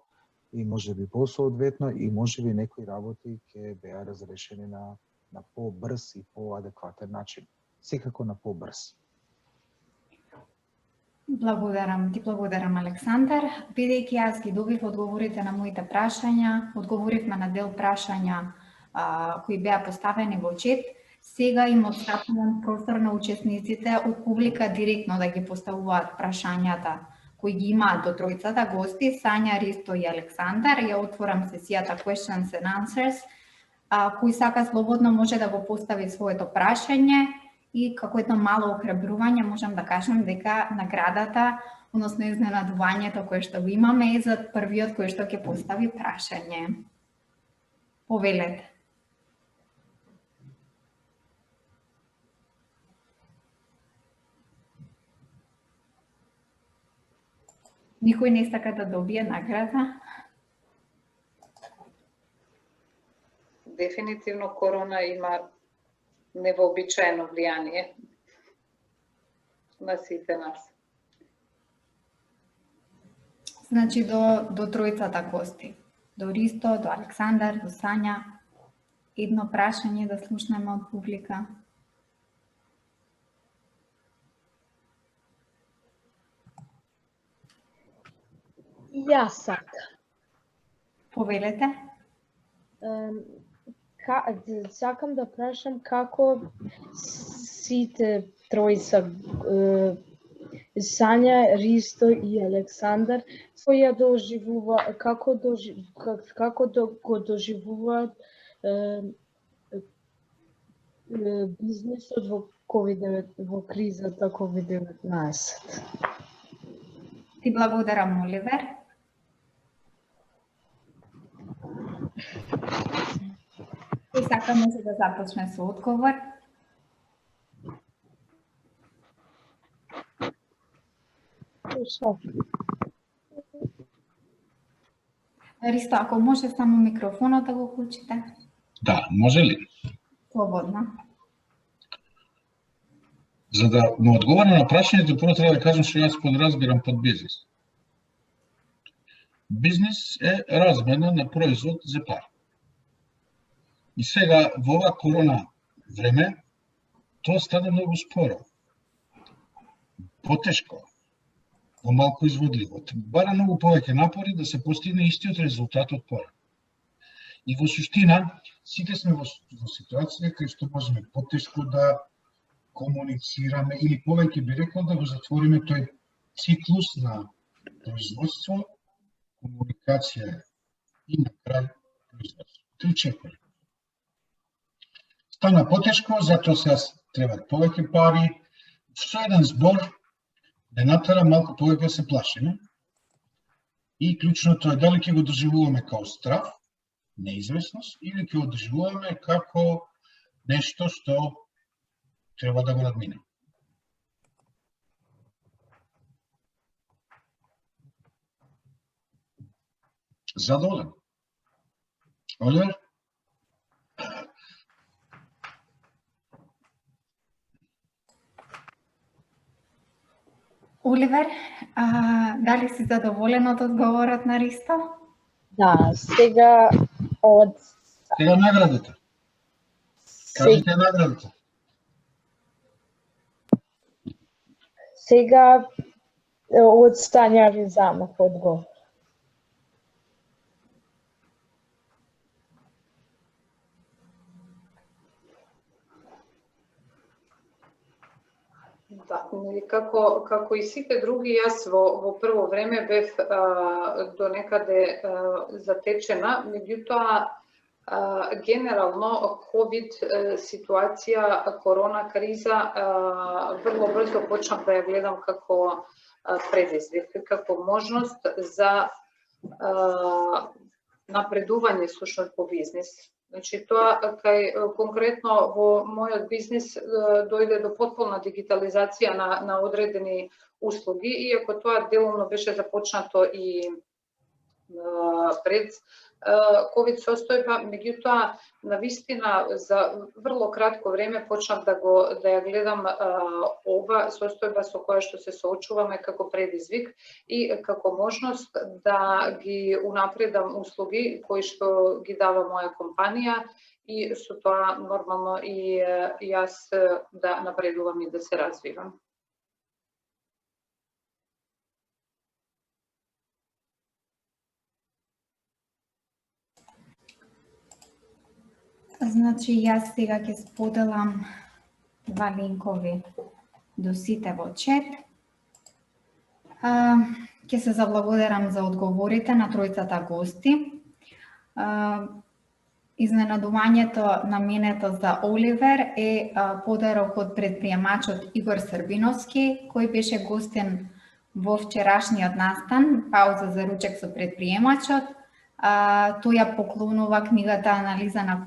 и можеби посоодветно и можеби некои работи ќе беа разрешени на побрз и поадекватен начин. Секако на побрз. Благодарам Александар. Бидејќи јас ги добив одговорите на моите прашања, одговоривме на дел прашања кои беа поставени во чет, сега им отстапувам простор на учесниците од публика директно да ги поставуваат прашањата кои ги имаат до тројцата гости, Сања, Ристо и Александар. Ја отворам сесијата Questions and Answers. Кој сака слободно може да го постави своето прашање и како едно мало охрабрување можам да кажам дека наградата, односно изненадувањето кое што го имаме е за првиот кој што ќе постави прашање. Повелете. Никој не сака да добие награда? Дефинитивно корона има невообичаено влијание на сите нас. Значи до тројцата гости. До Ристо, до Александар, до Сања. Едно прашање да слушнеме од публика. Јас сакам. Повелете. Сакам да прашам како сите тројца, Сања, Ристо и Александар, како го доживуваат бизнисот во кризата COVID-19. Ти благодарам, Оливер. И сака може да започне со одговор. Ристо, ако може само микрофонот да го вклучите. Да, може ли? Слободно. За да му одговорам на прашањето, прво треба да кажам што јас подразбирам под бизнис. Бизнис е размена на производ за пар. И сега во ова корона време тоа стане многу споро. Потешко, помалку изводливо. Бара многу повеќе напори да се постигне истиот резултат од пора. И во суштина, сите сме во ситуација кај што можеме потешко да комуницираме или повеќе би рекол да го затвориме тој циклус на производство, комуникација и на крај производство. Три чекори. Стана потешко, затоа сега требаат повеќе пари. Со еден збор не натера малку повеќе се плашиме. И клучното е дали ќе го доживуваме као страв, неизвестност, или ќе го доживуваме како нешто што треба да го надминеме. Задоволен. Оливер? Оливер, дали си задоволен од одговорот на Ристо? Да, сега од Сега наградите. Кажете наградите. сега од Сања Ризанов одговор. Да, нели како и сите други, јас во прво време бев до некаде затечена, меѓутоа генерално ковид ситуација, корона криза, врло брзо почнав да ја гледам како предизвик, како можност за напредување сушно по бизнис. Значи, тоа конкретно во мојот бизнис дојде до потполна дигитализација на одредени услуги, иако тоа делумно беше започнато и пред ковид состојба, меѓутоа навистина за врло кратко време почнав да ја гледам ова состојба со која што се соочуваме како предизвик и како можност да ги унапредам услуги кои што ги дава моја компанија и со тоа нормално и јас да напредувам и да се развивам. Значи, јас сега ќе споделам два линкови до сите во чет. Ќе се заблагодарам за одговорите на тројцата гости. Изненадувањето наменето за Оливер е подарок од предприемачот Игор Србиновски, кој беше гостен во вчерашниот настан Пауза за ручек со предприемачот. Тој ја поклонува книгата Анализа на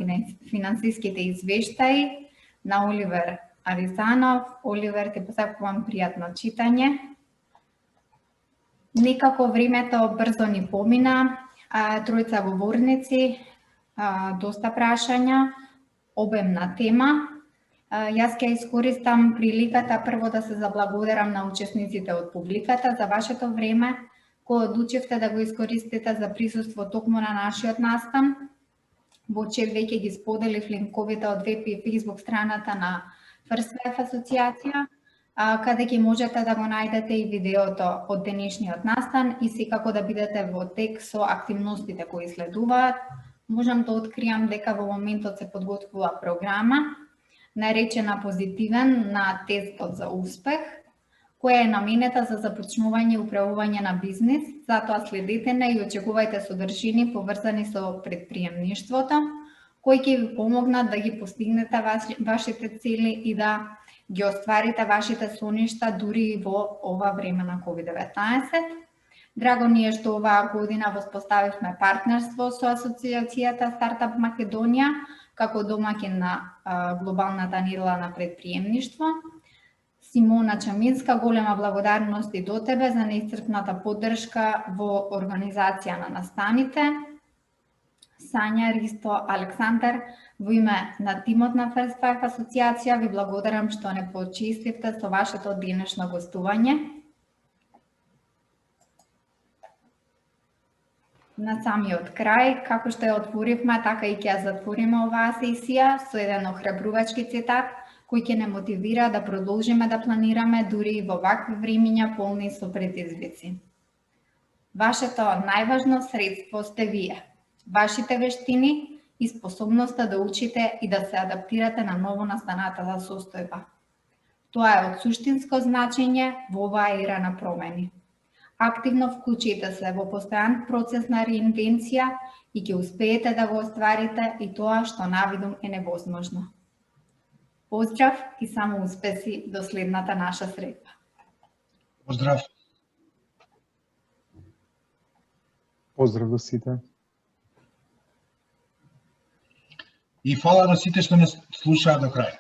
финансиските извештаи на Оливер Аризанов. Оливер, ти посакувам пријатно читање. Некако времето брзо ни помина, тројца говорници, доста прашања, обемна тема. Јас ќе искористам приликата прво да се заблагодарам на учесниците од публиката за вашето време, кој одлучивте да го искористите за присуство токму на нашиот настан. Во чет веќе ги споделив линковите од веб и фејсбук страната на First Life асоциација, каде ќе можете да го најдете и видеото од денешниот настан и секако да бидете во тек со активностите кои следуваат. Можам да откриам дека во моментот се подготвува програма наречена Позитивен на тестот за успех, која е наменета за започнување и управување на бизнис, затоа следете на и очекувајте содржини поврзани со предприемништвото, кои ќе ви помогнат да ги постигнете вашите цели и да ги остварите вашите соништа дури и во ова време на COVID-19. Драго ни е што оваа година воспоставивме партнерство со Асоциацијата Стартап Македонија, како домаќин на глобалната недела на предприемништво. Симона Чаминска, голема благодарност и до тебе за неисцрпната поддршка во организација на настаните. Сања, Ристо, Александар, во име на тимот на First Life асоциација ви благодарам што не почестивте со вашето денешно гостување. На самиот крај, како што ја отворивме, така и ќе ја затвориме оваа сесија со еден охрабрувачки цитат, кој ќе не мотивира да продолжиме да планираме дури и во вакви времиња полни со предизвици. Вашето најважно средство сте вие, вашите вештини и способноста да учите и да се адаптирате на ново настанатата состојба. Тоа е од суштинско значење во оваа ера на промени. Активно вклучите се во постојан процес на реинвенција и ќе успеете да го остварите и тоа што навидум е невозможно. Поздрав и само успеси до следната наша средба. Поздрав. Поздрав до сите. И фала на сите што нас слушаа до крај.